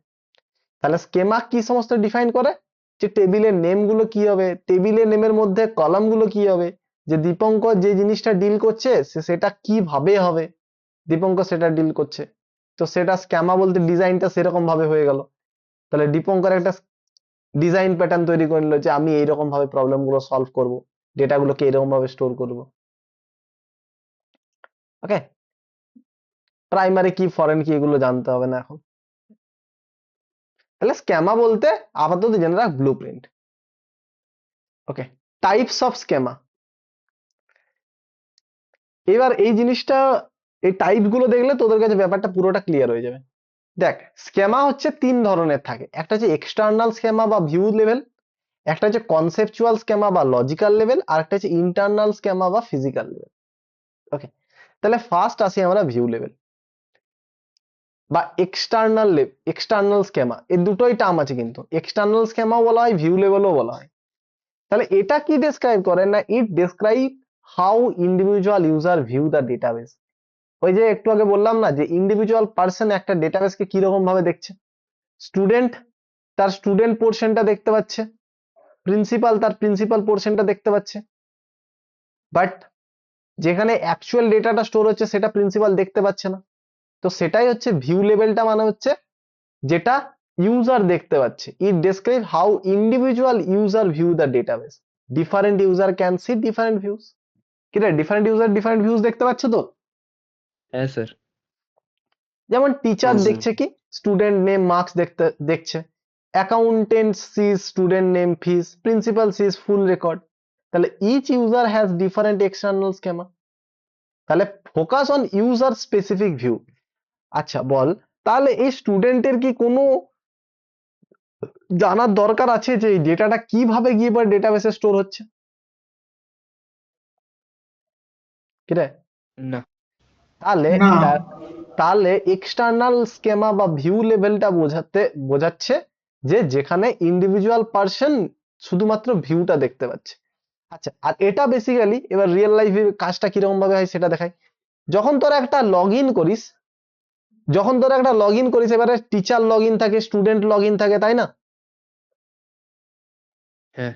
তাহলে স্কেমা কি সমস্ত ডিফাইন করে, যে টেবিলের নেম গুলো কি হবে, টেবিলের নেমের মধ্যে কলাম গুলো কি হবে, যে দীপঙ্কর যে জিনিসটা ডিল করছে সেটা কিভাবে হবে, দীপঙ্কর সেটা ডিল করছে, তো সেটা স্ক্যামা বলতে ডিজাইনটা সেরকম ভাবে হয়ে গেল। তাহলে দীপঙ্কর একটা ডিজাইন প্যাটার্ন তৈরি করে নিল যে আমি এইরকম ভাবে প্রবলেম গুলো সলভ করব, ডেটাগুলোকে এরকম ভাবে স্টোর করব। ওকে, প্রাইমারি কি ফরেন কি এগুলো জানতে হবে না এখন। তাহলে স্ক্যামা বলতে আপাতত জেনে রাখ blueprint. Okay, types of schema. এবার এই জিনিসটা, এই টাইপ গুলো দেখলে তোদের কাছে ব্যাপারটা পুরোটা ক্লিয়ার হয়ে যাবে। দেখ স্ক্যামা হচ্ছে 3 ধরনের থাকে, একটা হচ্ছে এক্সটার্নাল স্ক্যামা বা ভিউ লেভেল, একটা হচ্ছে কনসেপচুয়াল স্ক্যামা বা লজিক্যাল লেভেল, আর একটা হচ্ছে ইন্টারনাল স্ক্যামা বা ফিজিক্যাল লেভেল। ওকে, তাহলে ফার্স্ট আসি আমরা ভিউ লেভেল বা এক্সটার্নাল স্ক্যামা। এই দুটোই টার্ম আছে, কিন্তু এক্সটার্নাল স্ক্যামাও বলা হয়, ভিউ লেভেলও বলা হয়। তাহলে এটা কি ডেসক্রাইব করে না, it describe how individual user view the database. ওই যে একটু আগে বললাম না যে ইন্ডিভিজুয়াল পার্সন একটা ডেটাবেসকে কিরকম ভাবে দেখছে, স্টুডেন্ট তার স্টুডেন্ট পোর্শনটা দেখতে পাচ্ছে, প্রিন্সিপাল তার প্রিন্সিপাল পোর্শনটা দেখতে পাচ্ছে, বাট যেখানে অ্যাকচুয়াল ডেটাটা স্টোর হচ্ছে সেটা প্রিন্সিপাল দেখতে পাচ্ছে না। তো সেটাই হচ্ছে ভিউ লেভেলটা, মানে হচ্ছে যেটা ইউজার দেখতে পাচ্ছে। It describe how individual user view the database, different user can see different views. কি রে, ডিফারেন্ট ইউজার ডিফারেন্ট ভিউজ দেখতে পাচ্ছে তো? হ্যাঁ স্যার। যেমন টিচার হ্যাঁ, স্যার। দেখছে কি স্টুডেন্ট নেম মার্কস দেখছে, accountant sees student name fees, principal sees full record. তাহলে each user has different external schema. তাহলে focus on user specific view. আচ্ছা বল, তাহলে এই স্টুডেন্টের কি কোনো জানার দরকার আছে যে এই ডেটাটা কিভাবে গিয়ে পরে ডেটাবেসে স্টোর হচ্ছে? কি রে? না। তাহলে না। তাহলে এক্সটার্নাল স্কেমা বা ভিউ লেভেলটা বোঝাচ্ছে যে যেখানে ইন্ডিভিজুয়াল পার্সন শুধুমাত্র ভিউটা দেখতে পাচ্ছে। আচ্ছা, আর এটা বেসিক্যালি এবার রিয়েল লাইফে কাজটা কিরকম ভাবে হয় সেটা দেখাই। যখন তোরা একটা লগ ইন করিস, এবারে টিচার লগ ইন থাকে, স্টুডেন্ট লগ ইন থাকে, তাই না? হ্যাঁ।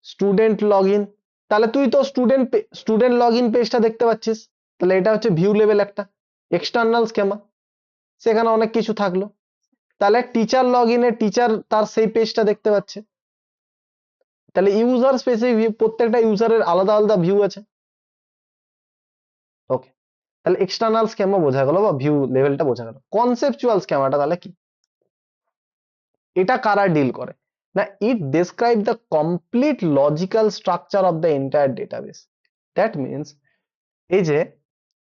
স্টুডেন্ট লগ ইন, তাহলে তুই তো স্টুডেন্ট লগ ইন পেজটা দেখতে পাচ্ছিস, তাহলে এটা হচ্ছে ভিউ লেভেল একটা এক্সটার্নাল স্কেমা, সেখানে অনেক কিছু থাকলো। তাহলে টিচার লগ ইনে টিচার তার সেই পেজটা দেখতে পাচ্ছে, তাহলে ইউজার স্পেসিফিক ভিউ, প্রত্যেকটা ইউজারের আলাদা আলাদা ভিউ আছে। ওকে, তাহলে এক্সটার্নাল স্কেমা বোঝা গেল বা ভিউ লেভেলটা বোঝা গেল। কনসেপচুয়াল স্কেমাটা তাহলে কি? এটা কারা ডিল করে না, it describe the complete logical structure of the entire database. That means এই যে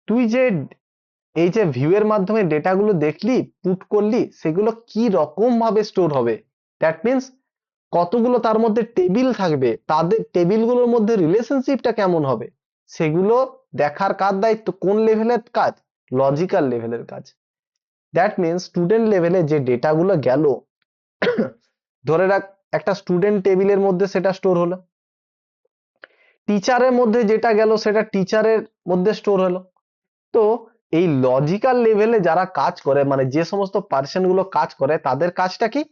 তুই যে এই যে ভিউ এর মাধ্যমে ডেটাগুলো দেখলি, পুট করলি, সেগুলো কি রকম ভাবে স্টোর হবে, দ্যাট মিনস কতগুলো তার মধ্যে টেবিল থাকবে, তাদের টেবিলগুলোর মধ্যে রিলেশনশিপটা কেমন হবে, সেগুলো দেখার কার দায়িত্ব? কোন লেভেলের কাজ? লজিক্যাল লেভেলের কাজ। দ্যাট মিনস স্টুডেন্ট লেভেলে যে ডেটাগুলো গেল, ধরে রাখ একটা স্টুডেন্ট টেবিলের মধ্যে সেটা স্টোর হলো, টিচারের মধ্যে যেটা গেল সেটা টিচারের মধ্যে স্টোর হলো। তো এই লজিক্যাল লেভেলে যারা কাজ করে, মানে যে সমস্ত পার্সন গুলো কাজ করে, তাদের কাজটা কি?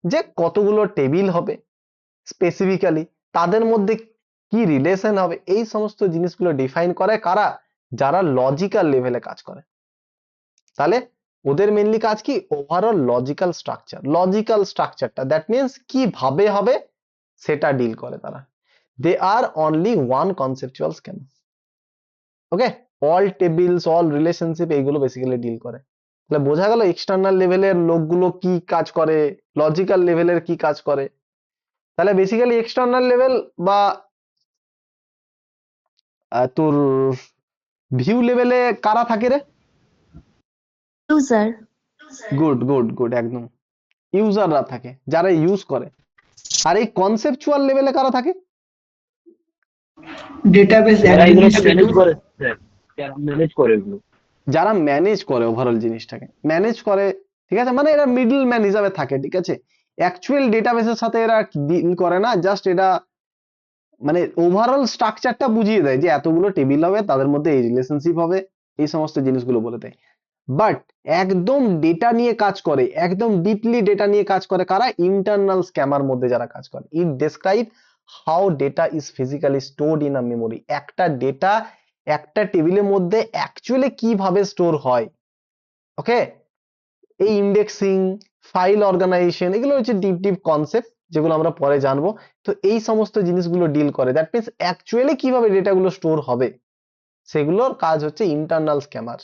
যে কতগুলো টেবিল হবে, স্পেসিফিক্যালি তাদের মধ্যে কি রিলেশন হবে, এই সমস্ত জিনিসগুলো ডিফাইন করে কারা? যারা লজিক্যাল লেভেলে কাজ করে। তাহলে ওদের মেইনলি কাজ কি? ওভারঅল লজিক্যাল স্ট্রাকচারটা, দ্যাট মিনস কিভাবে হবে সেটা ডিল করে তারা। দে আর অনলি ওয়ান কনসেপচুয়াল স্কেম। ওকে, অল টেবিলস, অল রিলেশনশিপ, এইগুলো বেসিক্যালি ডিল করে। তাহলে বোঝা গেল এক্সটার্নাল লেভেলের লোকগুলো কি কাজ করে, লজিক্যাল লেভেলের কি কাজ করে। তাহলে বেসিক্যালি এক্সটার্নাল লেভেল বা তোর ভিউ লেভেলে কারা থাকে রে? ইউজার। গুড গুড গুড, একদম ইউজাররা থাকে, যারা ইউজ করে। আর এই কনসেপচুয়াল লেভেলে কারা থাকে? ডেটাবেস যারা এগুলোকে ম্যানেজ অ্যাডমিনিস্ট্রেটর। করে স্যার, যারা ম্যানেজ করে এগুলো। যারা ম্যানেজ করে ওভারঅল জিনিসটাকে ম্যানেজ করে, ঠিক আছে, মানে এরা মিডল ম্যান হিসাবে থাকে, ঠিক আছে। অ্যাকচুয়াল ডেটাবেসের সাথে এরা ডিল করে না, জাস্ট এটা মানে ওভারঅল স্ট্রাকচারটা বুঝিয়ে দেয় যে এতগুলো টেবিল হবে, তাদের মধ্যে এই রিলেশনশিপ হবে, এই সমস্ত জিনিসগুলো বলে দেয়। বাট একদম ডেটা নিয়ে কাজ করে, একদম ডিপলি ডেটা নিয়ে কাজ করে কারা? ইন্টারনাল স্ক্যামার মধ্যে যারা কাজ করে। It describe how data is physically stored in a memory. একটা ডেটা একটা টেবিলের মধ্যে অ্যাকচুয়ালি কিভাবে স্টোর হয়। ওকে, এই ইন্ডেক্সিং, ফাইল অর্গানাইজেশন, এগুলো হচ্ছে ডিপ ডিপ কনসেপ্ট, যেগুলো আমরা পরে জানবো। তো এই সমস্ত জিনিসগুলো ডিল করে। দ্যাট মিনস অ্যাকচুয়ালি কিভাবে ডেটাগুলো স্টোর হবে, সেগুলোর কাজ হচ্ছে ইন্টারনাল স্ক্যামার।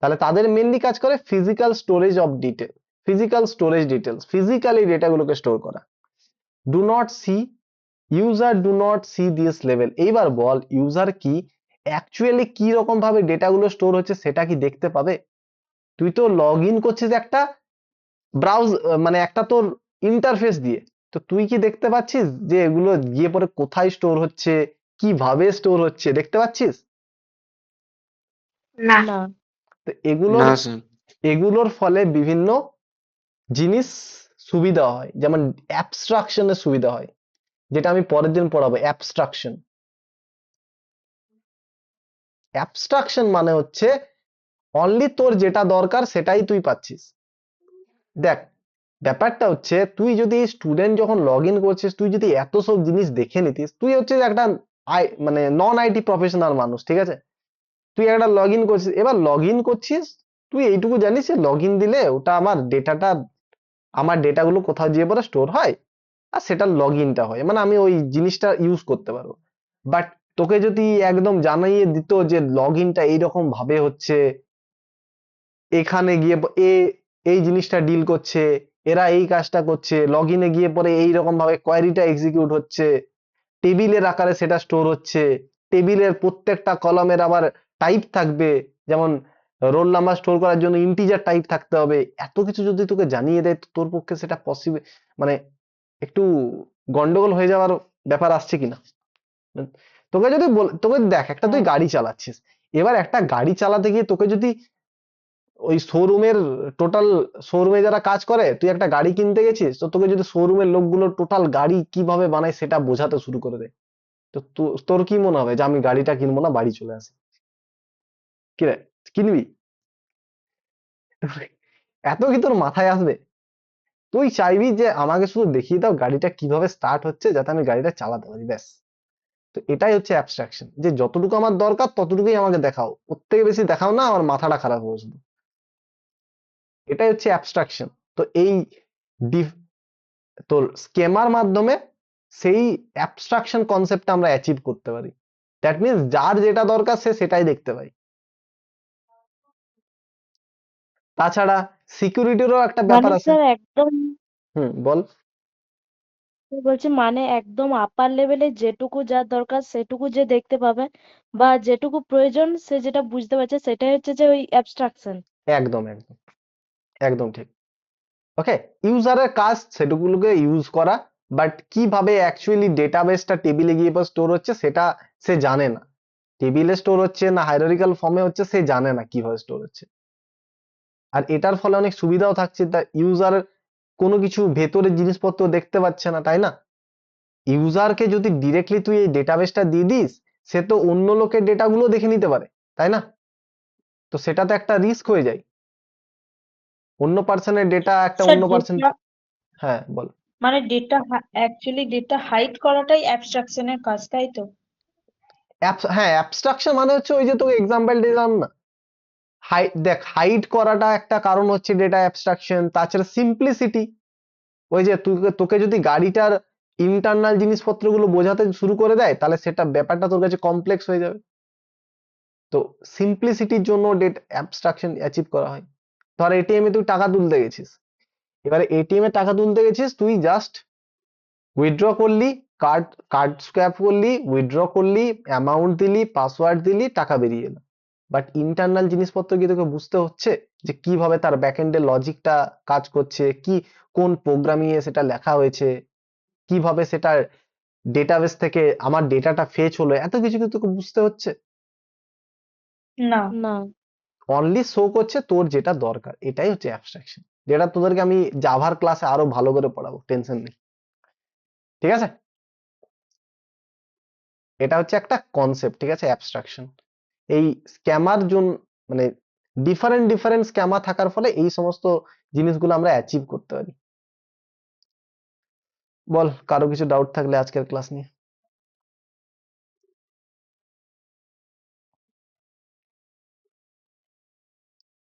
তাহলে তাদের মেইনলি কাজ করে physical storage of detail, physically ডেটাগুলোকে স্টোর করা। Do not see, user do not see this level. এইবার বল, ইউজার কি অ্যাকচুয়ালি কি রকম ভাবে ডেটাগুলো স্টোর হচ্ছে সেটা কি দেখতে পাবে? তুই তো লগ ইন করছিস একটা ব্রাউজ, মানে একটা তোর ইন্টারফেস দিয়ে, তো তুই কি দেখতে পাচ্ছিস যে এগুলো গিয়ে পরে কোথায় স্টোর হচ্ছে, কিভাবে স্টোর হচ্ছে, দেখতে পাচ্ছিস? না তো এগুলোর ফলে বিভিন্ন জিনিস সুবিধা হয়, যেমন অ্যাবস্ট্রাকশনের সুবিধা হয়, যেটা আমি পরের দিন পড়াবো। অ্যাবস্ট্রাকশন মানে হচ্ছে অনলি তোর যেটা দরকার সেটাই তুই পাচ্ছিস। দেখ, ব্যাপারটা হচ্ছে তুই যদি স্টুডেন্ট যখন লগ ইন করছিস, তুই যদি এত সব জিনিস দেখে নিতিস, তুই হচ্ছে একটা মানে নন আইটি প্রফেশনাল মানুষ, ঠিক আছে। তুই একটা লগ ইন করছিস, এবার লগ ইন করছিস, তুই এইটুকু জানিস যে লগ ইন দিলে ওটা আমার ডেটাগুলো কোথাও গিয়ে পরে স্টোর হয়, আর সেটা লগ ইনটা হয়, মানে আমি ওই জিনিসটা ইউজ করতে পারবো। বাট তোকে যদি একদম জানাইয়ে দিত যে লগ ইনটা এইরকম ভাবে হচ্ছে, এখানে গিয়ে এই জিনিসটা ডিল করছে, এরা এই কাজটা করছে, লগ ইনে গিয়ে পরে এইরকম ভাবে কোয়েরিটা এক্সিকিউট হচ্ছে, টেবিলের আকারে সেটা স্টোর হচ্ছে, টেবিলের প্রত্যেকটা কলামের আবার টাইপ থাকবে, যেমন রোল নাম্বার স্টোর করার জন্য ইন্টিজার টাইপ থাকতে হবে, এত কিছু যদি তোকে জানিয়ে দেয়, তো তোর পক্ষে সেটা পসিবল, মানে একটু গন্ডগোল হয়ে যাওয়ার ব্যাপার আসছে কিনা। তোকে যদি তোকে দেখ, একটা তুই গাড়ি চালাচ্ছিস, এবার একটা গাড়ি চালাতে গিয়ে তোকে যদি ওই শোরুমে যারা কাজ করে, তুই একটা গাড়ি কিনতে গেছিস, তো তোকে যদি শোরুমের লোকগুলো টোটাল গাড়ি কিভাবে বানায় সেটা বোঝাতে শুরু করে দেয়, তো তোর কি মনে হবে যে আমি গাড়িটা কিনবো না, বাড়ি চলে আসি? কি রে, কিনবি? এত কি তোর মাথায় আসবে? তুই চাইবি যে আমাকে শুধু দেখিয়ে দাও গাড়িটা কিভাবে স্টার্ট হচ্ছে, যাতে আমি গাড়িটা চালাতে পারি, ব্যাস। তো এটাই হচ্ছে অ্যাবস্ট্রাকশন, যে যতটুকু আমার দরকার ততটুকুই আমাকে দেখাও, ওর থেকে বেশি দেখাও না, আমার মাথাটা খারাপ হবে শুধু। এটাই হচ্ছে অ্যাবস্ট্রাকশন। তো এই তোর স্কেমার মাধ্যমে সেই অ্যাবস্ট্রাকশন কনসেপ্টটা আমরা অ্যাচিভ করতে পারি। দ্যাট মিনস যার যেটা দরকার সে সেটাই দেখতে পায়। তাছাড়া সিকিউরিটিরও একটা ব্যাপার মানে আছে। স্যার একদম বল। বলছি মানে একদম আপার লেভেলে যেটুকু যার দরকার সেটুকু যে দেখতে পাবে বা যেটুকু প্রয়োজন সে যেটা বুঝতে পারছে সেটাই হচ্ছে যে ওই অ্যাবস্ট্রাকশন। একদম একদম একদম ঠিক। ওকে, ইউজারের কাজ সেটুকুলোকে ইউজ করা, বাট কিভাবে অ্যাকচুয়ালি ডেটাবেসটা টেবিলে গিয়ে স্টোর হচ্ছে সেটা সে জানে না। টেবিলে স্টোর হচ্ছে না হায়ারার্কিক্যাল ফর্মে হচ্ছে সে জানে না কিভাবে স্টোর হচ্ছে। আর এটার ফলে অনেক সুবিধাও থাকছে, তা ইউজার কোনো কিছু ভেতরের জিনিসপত্র দেখতে পাচ্ছে না, তাই না? ইউজারকে যদি ডিরেক্টলি তুই এই ডেটাবেসটা দিয়ে দিস, সে তো অন্য লোকের ডেটাগুলো দেখে নিতে পারে, তাই না? তো সেটা তো একটা রিস্ক হয়ে যায়। অন্য পার্সনের ডেটা একটা স্যার অন্য পার্সন। ডেটা হ্যাঁ বল। মানে ডেটা অ্যাকচুয়ালি ডেটা হাইড করাটাই অ্যাবস্ট্রাকশনের কাজ, তাই তো? হ্যাঁ, অ্যাবস্ট্রাকশন মানে হচ্ছে ওই যে তোকে এক্সাম্পল দিলাম না, দেখ হাইড করাটা একটা কারণ হচ্ছে ডেটা অ্যাবস্ট্রাকশন। তাছাড়া সিম্পলিসিটি, ওই যে তোকে তোকে যদি গাড়িটার ইন্টারনাল জিনিসপত্রগুলো বোঝাতে শুরু করে দেয় তাহলে সেটা ব্যাপারটা তোর কাছে কমপ্লেক্স হয়ে যাবে। তো সিম্পলিসিটির জন্য ডেটা অ্যাবস্ট্রাকশন অ্যাচিভ করা হয়। ধর এটিএম এ তুই টাকা তুলতে গেছিস, এবারে এটিএম এ টাকা তুলতে গেছিস, তুই জাস্ট উইথড্র করলি, কার্ড কার্ড স্ক্যাপ করলি, উইথড্র করলি, অ্যামাউন্ট দিলি, পাসওয়ার্ড দিলি, টাকা বেরিয়ে এলো। বাট ইন্টারনাল জিনিসপত্র কি তোকে বুঝতে হচ্ছে যে কিভাবে তার ব্যাকএন্ডের লজিকটা কাজ করছে, কি কোন প্রোগ্রামিং এ সেটা লেখা হয়েছে, কিভাবে সেটা ডেটাবেস থেকে আমার ডেটাটা ফেচ হলো, এত কিছু কি তোকে বুঝতে হচ্ছে? না। না। অনলি শো করছে তোর যেটা দরকার, এটাই হচ্ছে অ্যাবস্ট্রাকশন, যেটা তোদেরকে আমি জাভার ক্লাসে আরো ভালো করে পড়াবো, টেনশন নেই। ঠিক আছে, এটা হচ্ছে একটা কনসেপ্ট, ঠিক আছে, অ্যাবস্ট্রাকশন। এই স্ক্যামার জন্য মানে ডিফারেন্ট ডিফারেন্ট স্ক্যামার থাকার ফলে এই সমস্ত জিনিসগুলো আমরা অ্যাচিভ করতে পারি। বল কারো কিছু ডাউট থাকলে আজকের ক্লাস নিয়ে।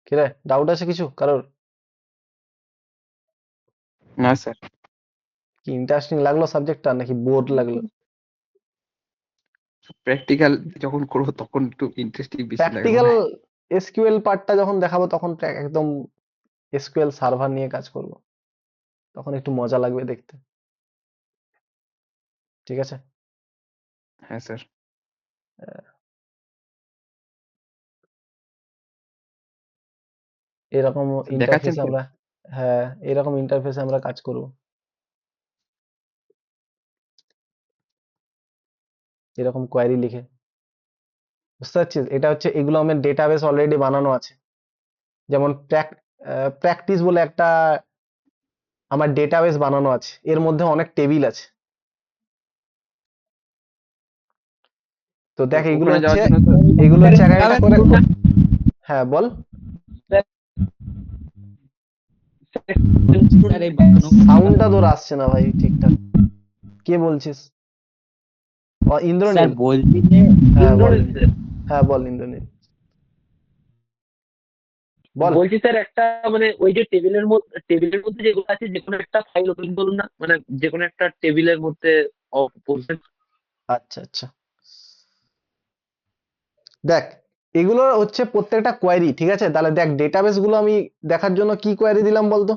কি রে, ডাউট আছে কিছু কারোর? না স্যার, কি ইন্টারেস্টিং লাগলো সাবজেক্টটা নাকি বোর লাগলো? প্র্যাকটিক্যাল যখন করবো তখন একটু ইন্টারেস্টিং বেশি লাগে প্র্যাকটিক্যাল মনে হয়। এসকিউএল পার্টটা যখন দেখাবো তখন একদম এসকিউএল সার্ভার নিয়ে কাজ করব, তখন একটু মজা লাগবে দেখতে। ঠিক আছে, হ্যাঁ স্যার। এরকম দেখাচ্ছেন ইন্টারফেসে তো? আমরা, হ্যাঁ এরকম ইন্টারফেসে আমরা কাজ করব, এরকম কোয়ারি লিখে। বুঝতে পারছিস? এটা হচ্ছে, এগুলো আমার ডেটাবেস অলরেডি বানানো আছে। যেমন প্র্যাকটিস বলে একটা আমার ডেটাবেস বানানো আছে, এর মধ্যে অনেক টেবিল আছে। তো তো দেখ এগুলো ওখানে হচ্ছে, যাওয়ার জন্য তো এগুলো হচ্ছে এক একটা করে। হ্যাঁ বল। স্যার এই বানানো সাউন্ডটা তোর আসছে না ভাই ঠিকঠাক, কে বলছিস? স্যার ইন্দ্রনীল? বলছি যে হ্যাঁ বল। ইন্দ্রনীল স্যার। হ্যাঁ বল ইন্দ্রনীল, বল। বলছি স্যার একটা মানে ওই যে টেবিলের মধ্যে যেগুলো আছে যে কোনো একটা ফাইল ওপেন করুন না, মানে যে কোনো একটা টেবিলের মধ্যে বসে। আচ্ছা আচ্ছা, দেখ এগুলো হচ্ছে প্রত্যেকটা কোয়ারি, ঠিক আছে? তাহলে দেখ ডেটাবেস গুলো আমি দেখার জন্য কি কোয়ারি দিলাম বলতো?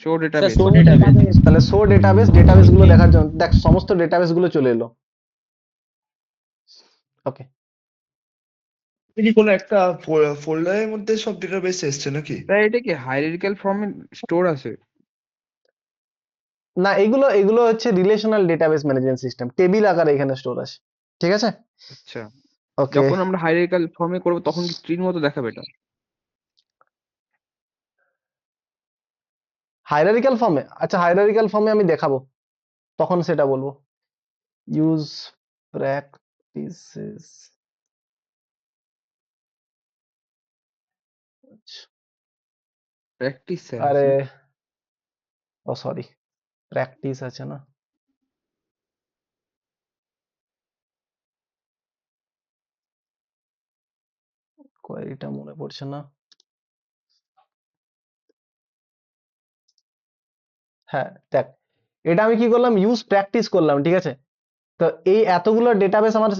Show sir database. Show database. তাহলে শো ডেটাবেস, ডেটাবেস গুলো দেখার জন্য দেখ সমস্ত ডেটাবেস গুলো চলে এলো। ওকে, কি কোনো একটা ফোল্ডারের মধ্যে সব ডেটাবেস এসছে নাকি? তাই এটা কি হায়ারার্কিক্যাল ফর্মে স্টোর আছে? না এগুলো এগুলো হচ্ছে relational database management system, table আকারে এখানে স্টোর আছে, ঠিক আছে? আচ্ছা, ওকে, যখন আমরা হায়ারার্কিক্যাল ফর্মে করবো তখন কি ট্রির মতো দেখাবে এটা? হায়ারার্কিক্যাল ফর্মে, আচ্ছা হায়ারার্কিক্যাল ফর্মে আমি দেখাবো, তখন সেটা বলবো। ইউজ প্র্যাকটিসেস, প্র্যাকটিস স্যার আরে আছে। ও সরি, প্র্যাকটিস আছে না, কোয়েরিটা মনে পড়ছে না। হ্যাঁ দেখ, এটা আমি কি করলাম, ইউজ প্র্যাকটিস করলাম, ঠিক আছে? তো এই এতগুলো ডেটাবেস আমার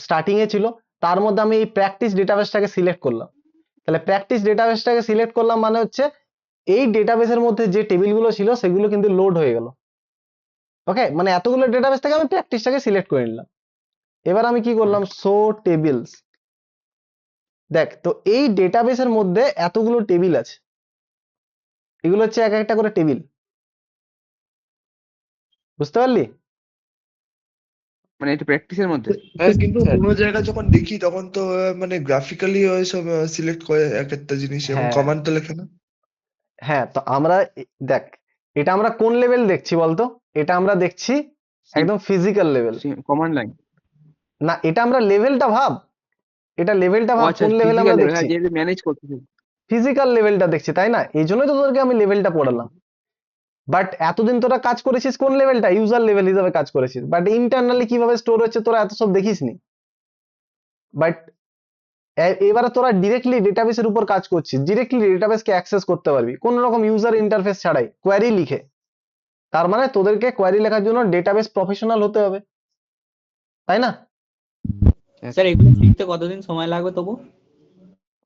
স্টার্টিং এ ছিল, তার মধ্যে আমি এই প্র্যাকটিস ডেটাবেসটাকে সিলেক্ট করলাম। তাহলে প্র্যাকটিস ডেটাবেসটাকে সিলেক্ট করলাম মানে হচ্ছে এই ডেটাবেসের মধ্যে যে টেবিলগুলো ছিল সেগুলো কিন্তু লোড হয়ে গেল। ওকে, মানে এতগুলো ডেটাবেস থেকে আমি প্র্যাকটিসটাকে সিলেক্ট করে নিলাম। এবার আমি কি করলাম, শো টেবিলস। দেখ, তো এই ডেটাবেসের মধ্যে এতগুলো টেবিল আছে, এগুলো হচ্ছে এক একটা করে টেবিল, বুঝতে পারলি? মানে এটা প্র্যাকটিসের মধ্যে। হ্যাঁ, কিন্তু স্যার কোনো জায়গায় যখন দেখি তখন তো মানে গ্রাফিক্যালি ওইসব সিলেক্ট করে এক একটা জিনিস এবং হ্যাঁ কমান্ড তো লেখে না। হ্যাঁ, তো আমরা দেখ, এটা আমরা কোন লেভেল দেখছি বলতো? এটা আমরা দেখছি একদম ফিজিক্যাল লেভেল। Command line. না, এটা আমরা লেভেলটা ভাব, এটা লেভেলটা ও ভাব আচ্ছা, কোন লেভেল ফিজিক্যাল আমরা লেভেল, দেখছি, হ্যাঁ, যে ম্যানেজ করতেছে। ফিজিক্যাল লেভেলটা দেখছি, তাই না? এই জন্যই তো তোদেরকে আমি লেভেলটা পড়ালাম। বাট এতদিন তোরা কাজ করেছিস কোন লেভেলটা? ইউজার লেভেল হিসাবে কাজ করেছিস, বাট ইন্টারনালি কিভাবে স্টোর হচ্ছে তোরা এত সব দেখিসনি। বাট এবারে তোরা ডিরেক্টলি ডেটাবেসের উপর কাজ করছিস, ডিরেক্টলি ডেটাবেসকে অ্যাক্সেস করতে পারবি কোন রকম ইউজার ইন্টারফেস ছাড়াই, কোয়ারি লিখে। তার মানে তোদেরকে কোয়ারি লেখার জন্য ডেটাবেস প্রফেশনাল হতে হবে, তাই না? স্যার এগুলো শিখতে কতদিন সময় লাগবে তবু?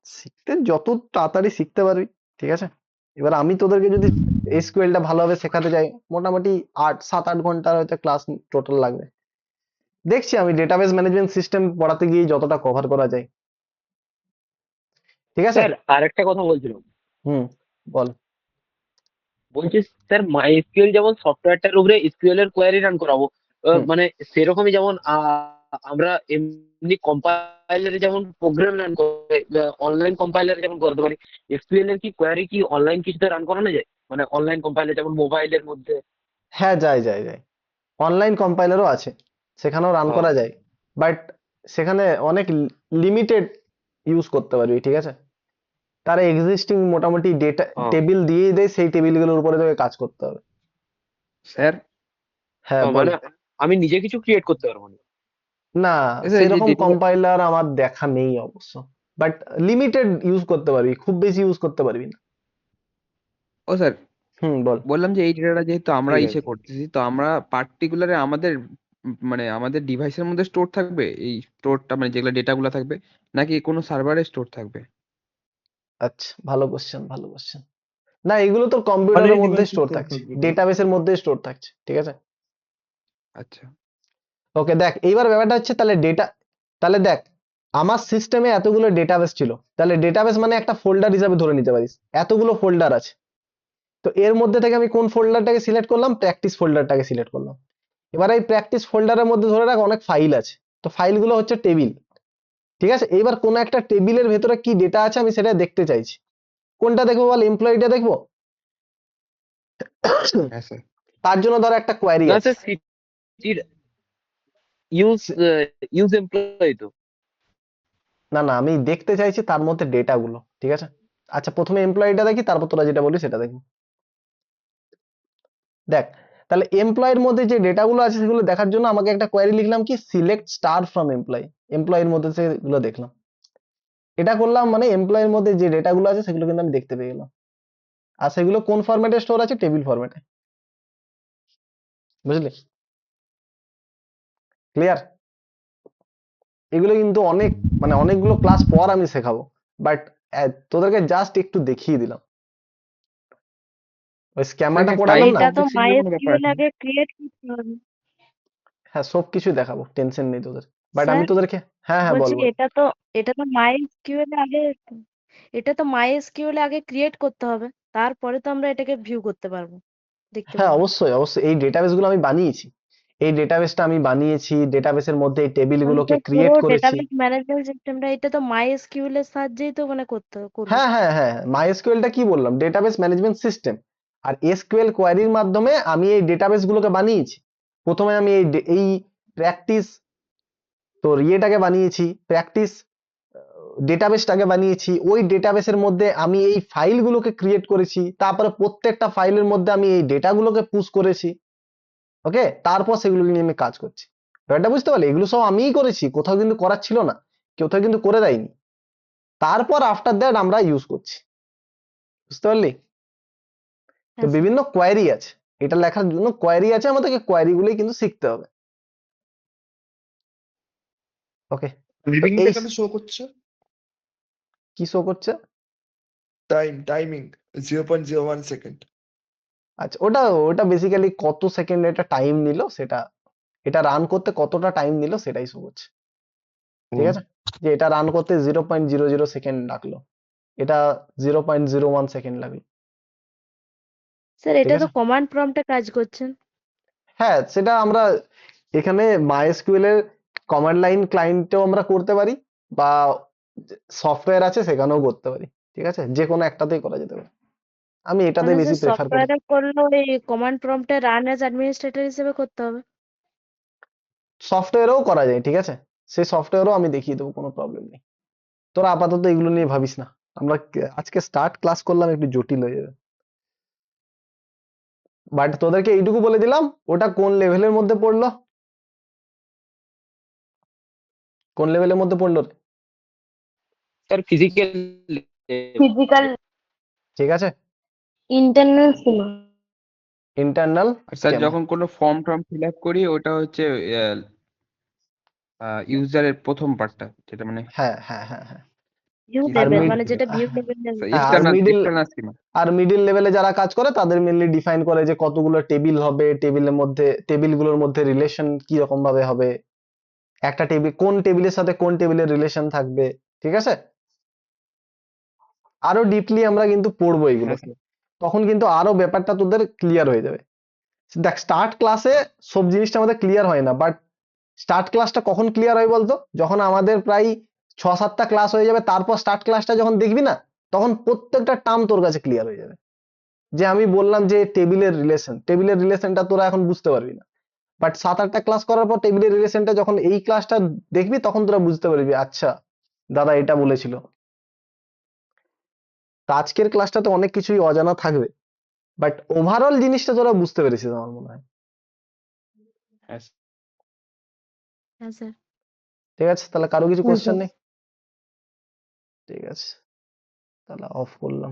শিখতে যত তাড়াতাড়ি শিখতে পারবি, ঠিক আছে। এবার আমি তোদেরকে যদি এসকিউএলটা ভালোভাবে শেখাতে চাই, মোটামুটি 7-8 ঘন্টার হয়তো ক্লাস টোটাল লাগবে। দেখছি আমি ডেটাবেস ম্যানেজমেন্ট সিস্টেম পড়াতে গিয়ে যতটা কভার করা যায়, ঠিক আছে। স্যার আরেকটা কথা বলছিলাম, হুম, বল। বলছি স্যার মাইএসকিউএল যেমন সফটওয়্যারটার উপরে এসকিউএল এর কোয়ারি রান করাবো, হুম, মানে সেরকমই যেমন আমরা এমনি কম্পাইলারে যেমন প্রোগ্রাম রান করে অনলাইন কম্পাইলারে যেমন করতে পারি, এসকিউএল এর কি কোয়ারি কি অনলাইন কিছুতে রান করানো যায়? মানে অনলাইন কম্পাইলার যেমন মোবাইলের মধ্যে। হ্যাঁ, যায় যায় যায়, অনলাইন কম্পাইলারও আছে, সেখানেও রান হ্যাঁ, করা যায়। বাট সেখানে অনেক লিমিটেড ইউজ করতে পারবি, ঠিক আছে। তারা এক্সিস্টিং মোটামুটি ডেটা হ্যাঁ, টেবিল দিয়ে দেয়, সেই টেবিলগুলোর উপরে তোকে কাজ করতে হবে। স্যার হ্যাঁ, বল। মানে আমি নিজে কিছু ক্রিয়েট করতে পারবো না। না, স্যার এই যে সেরকম ডেটা, কম্পাইলার আমার দেখা নেই অবশ্য, বাট লিমিটেড ইউজ করতে পারবি, খুব বেশি ইউজ করতে পারবি না। ও স্যার বল। বললাম যে এই ডেটাটা যেহেতু আমরা ঠিক ইসে আছে। করতেছি, তো আমরা পার্টিকুলারে আমাদের মানে আমাদের ডিভাইসের মধ্যে স্টোর থাকবে এই স্টোরটা, মানে যেগুলো ডেটাগুলো থাকবে, নাকি কোনো সার্ভারে স্টোর থাকবে? আচ্ছা, ভালো কোশ্চেন, ভালো কোশ্চেন। না, এগুলো তোর মানে কম্পিউটারের মধ্যে ডিভাইসে স্টোর স্টোর থাকছে, থাকবে। ডেটাবেসের মধ্যে স্টোর থাকছে, ঠিক আছে। আচ্ছা ওকে, দেখ এইবার ব্যাপারটা হচ্ছে তাহলে দেখ, আমার সিস্টেমে এতগুলো ডেটাবেস ছিল, তাহলে ডেটাবেস মানে একটা ফোল্ডার হিসাবে ধরে নিতে পারিস, এতগুলো ফোল্ডার আছে। তো এর মধ্যে থেকে আমি কোন ফোল্ডারটাকে সিলেক্ট করলাম? প্র্যাকটিস ফোল্ডারটাকে সিলেক্ট করলাম। এবার এই প্র্যাকটিস ফোল্ডারের মধ্যে ধরে রাখ অনেক ফাইল আছে, তো ফাইলগুলো হচ্ছে টেবিল, ঠিক আছে। এবার কোন একটা টেবিলের ভেতরে কি ডেটা আছে আমি সেটা দেখতে চাইছি। কোনটা দেখবো বল? এমপ্লয়িটা দেখবো? হ্যাঁ স্যার। তার জন্য ধর একটা কোয়ারি না আছে। স্যার, সিটির ইউজ ইউজ এমপ্লয়ি তো। না না, আমি দেখতে চাইছি তার মধ্যে ডেটা গুলো, ঠিক আছে। আচ্ছা, প্রথমে এমপ্লয়িটা দেখি, তারপর তোরা যেটা বলি সেটা দেখি। দেখ, তাহলে এমপ্লয়ের মধ্যে যে ডেটাগুলো আছে সেগুলো দেখার জন্য আমাকে একটা কোয়ারি লিখলাম, কি সিলেক্ট স্টার ফ্রম এমপ্লয়ি। এমপ্লয়ের মধ্যে সেগুলো দেখলাম, এটা করলাম মানে এমপ্লয়ের মধ্যে যে ডেটাগুলো আছে সেগুলো কিন্তু আমি দেখতে পেয়ে গেলাম। আর সেগুলো কোন ফরম্যাটে স্টোর আছে? টেবিল ফরম্যাটে, বুঝলি? ক্লিয়ার? এগুলো কিন্তু মানে অনেকগুলো ক্লাস পর আমি শেখাবো, বাট তোদেরকে জাস্ট একটু দেখিয়ে দিলাম। ওই স্ক্যামারটা স্যার পড়ালাম না, এটা তো কমপ্লেক্সিটির কোনো ব্যাপার মাইএসকিউএল আছে না? আগে ক্রিয়েট করতে হবে। হ্যাঁ সবকিছু দেখাবো, টেনশন নেই তোদের। বাট আমি স্যার তোদেরকে, হ্যাঁ হ্যাঁ, বল বলছি বল। এটা তো মাইএসকিউএল আগে ক্রিয়েট করতে হবে, তারপরে তো আমরা এটাকে ভিউ করতে পারবো, দেখতে হ্যাঁ, পারবো। অবশ্যই অবশ্যই, এই ডেটাবেস গুলো আমি বানিয়েছি, এই ডেটাবেসটা আমি বানিয়েছি, ডেটাবেসের মধ্যে এই টেবিল মানে গুলোকে তো পুরো ক্রিয়েট করেছি। ডেটাবেস ম্যানেজমেন্ট সিস্টেমটা এটা তো মাইএসকিউএল এর সাহায্যেই তো মানে করবো। হ্যাঁ হ্যাঁ হ্যাঁ, মাইএসকিউএলটা কি বললাম? Database management system. আর এসকিউএল কোয়ারির মাধ্যমে আমি এই ডেটাবেস গুলোকে বানিয়েছি। প্রথমে আমি এই প্র্যাকটিস তোর ইয়েটাকে বানিয়েছি, প্র্যাকটিস ডেটাবেসটাকে বানিয়েছি। ওই ডেটাবেসের মধ্যে আমি এই ফাইলগুলোকে ক্রিয়েট করেছি, তারপরে প্রত্যেকটা ফাইলের মধ্যে আমি এই ডেটাগুলোকে পুশ করেছি। ওকে, তারপর সেগুলো নিয়ে আমি কাজ করছি। ব্যাপারটা বুঝতে পারলি? এগুলো সব আমিই করেছি, কোথাও কিন্তু করার ছিল না, কোথাও কিন্তু করে দেয়নি। তারপর আফটার দ্যাট আমরা ইউজ করছি, বুঝতে পারলি? তো হ্যাঁ স্যার। বিভিন্ন কোয়ারি আছে, এটা লেখার জন্য কোয়ারি আছে, আমাদেরকে কোয়ারি গুলোই কিন্তু শিখতে হবে। ওকে, তো রিডিংটা এই কেন শো করছে? কি শো করছে? Timing 0.01 second. আচ্ছা, ওটা ওটা বেসিক্যালি কত সেকেন্ড এটা টাইম নিল সেটা, এটা রান করতে কতটা টাইম নিল সেটাই শো করছে। ঠিক আছে, যে এটা রান করতে 0.00 সেকেন্ড লাগলো, এটা 0.01 সেকেন্ড লাগলো। স্যার ঠিক এটা তো আছে, কমান্ড প্রম্পটে কাজ করছেন। হ্যাঁ সেটা আমরা এখানে MySQL এর কমান্ড লাইন ক্লায়েন্টেও আমরা করতে পারি, বা সফটওয়্যার আছে সেখানেও করতে পারি। ঠিক আছে, যে কোনো একটাতেই করা যেতে পারে, আমি এটাতে মানে বেশি স্যার প্রেফার করি। সফটওয়্যারে করলেও এই কমান্ড প্রম্পটে রান অ্যাজ অ্যাডমিনিস্ট্রেটর হিসেবে করতে হবে। সফটওয়্যারেও করা যায়, ঠিক আছে, সেই সফটওয়্যারও আমি দেখিয়ে দেবো, কোনো প্রবলেম নেই। তোরা আপাতত এগুলো নিয়ে ভাবিস না, আমরা আজকে স্টার্ট ক্লাস করলাম, একটু জটিল হয়ে যাবে, বাট তোদেরকে এইটুকু বলে দিলাম ওটা কোন লেভেলের মধ্যে পড়লো, কোন লেভেলের মধ্যে পড়লো রে? স্যার ফিজিক্যাল ফিজিক্যাল ঠিক আছে, ইন্টারনাল সিমা। ইন্টারনাল আর স্যার স্কেমা। যখন কোনো ফর্ম টর্ম ফিল আপ করি ওটা হচ্ছে ইউজারের প্রথম পার্টটা, যেটা মানে হ্যাঁ হ্যাঁ হ্যাঁ হ্যাঁ, ভিউ কি আর লেভেল মিড মানে যেটা ভিউ লেভেল হ্যাঁ, আর এক্সটার্নাল মিডিল, এক্সটার্নাল স্কিমা। আর মিডিল লেভেলে যারা কাজ করে তাদের মেনলি ডিফাইন করে যে কতগুলো টেবিল হবে, টেবিলের মধ্যে, টেবিলগুলোর মধ্যে রিলেশন কি রকম ভাবে হবে, একটা টেবিল কোন টেবিলের সাথে কোন টেবিলের রিলেশন থাকবে। ঠিক আছে, আরো ডিপলি আমরা কিন্তু পড়বো হ্যাঁ এগুলোকে, স্যার। তখন কিন্তু আরো ব্যাপারটা তোদের ক্লিয়ার হয়ে যাবে। দেখ স্টার্ট ক্লাসে সব জিনিসটা আমাদের ক্লিয়ার হয় না, বাট স্টার্ট ক্লাসটা কখন ক্লিয়ার হয় বলতো, যখন আমাদের প্রায় 6-7টা ক্লাস হয়ে যাবে, তারপর স্টার্ট ক্লাসটা যখন দেখবি না, তখন প্রত্যেকটা টার্ম তোর কাছে ক্লিয়ার হয়ে যাবে। যে আমি বললাম যে টেবিলের রিলেশনটা তোরা এখন বুঝতে পারবি না, বাট 7-8টা ক্লাস করার পর টেবিলের রিলেশনটা যখন এই ক্লাসটা দেখবি তখন তোরা বুঝতে পারবি, আচ্ছা দাদা এটা বলেছিল। তো আজকের ক্লাসটাতে অনেক কিছুই অজানা থাকবে, বাট ওভারঅল জিনিসটা তোরা বুঝতে পেরেছিস আমার মনে হয়। হ্যাঁ স্যার। হ্যাঁ স্যার। ঠিক আছে, তাহলে কারো কিছু হুম, কোশ্চেন হুম। নেই? ঠিক আছে, তাহলে অফ করলাম।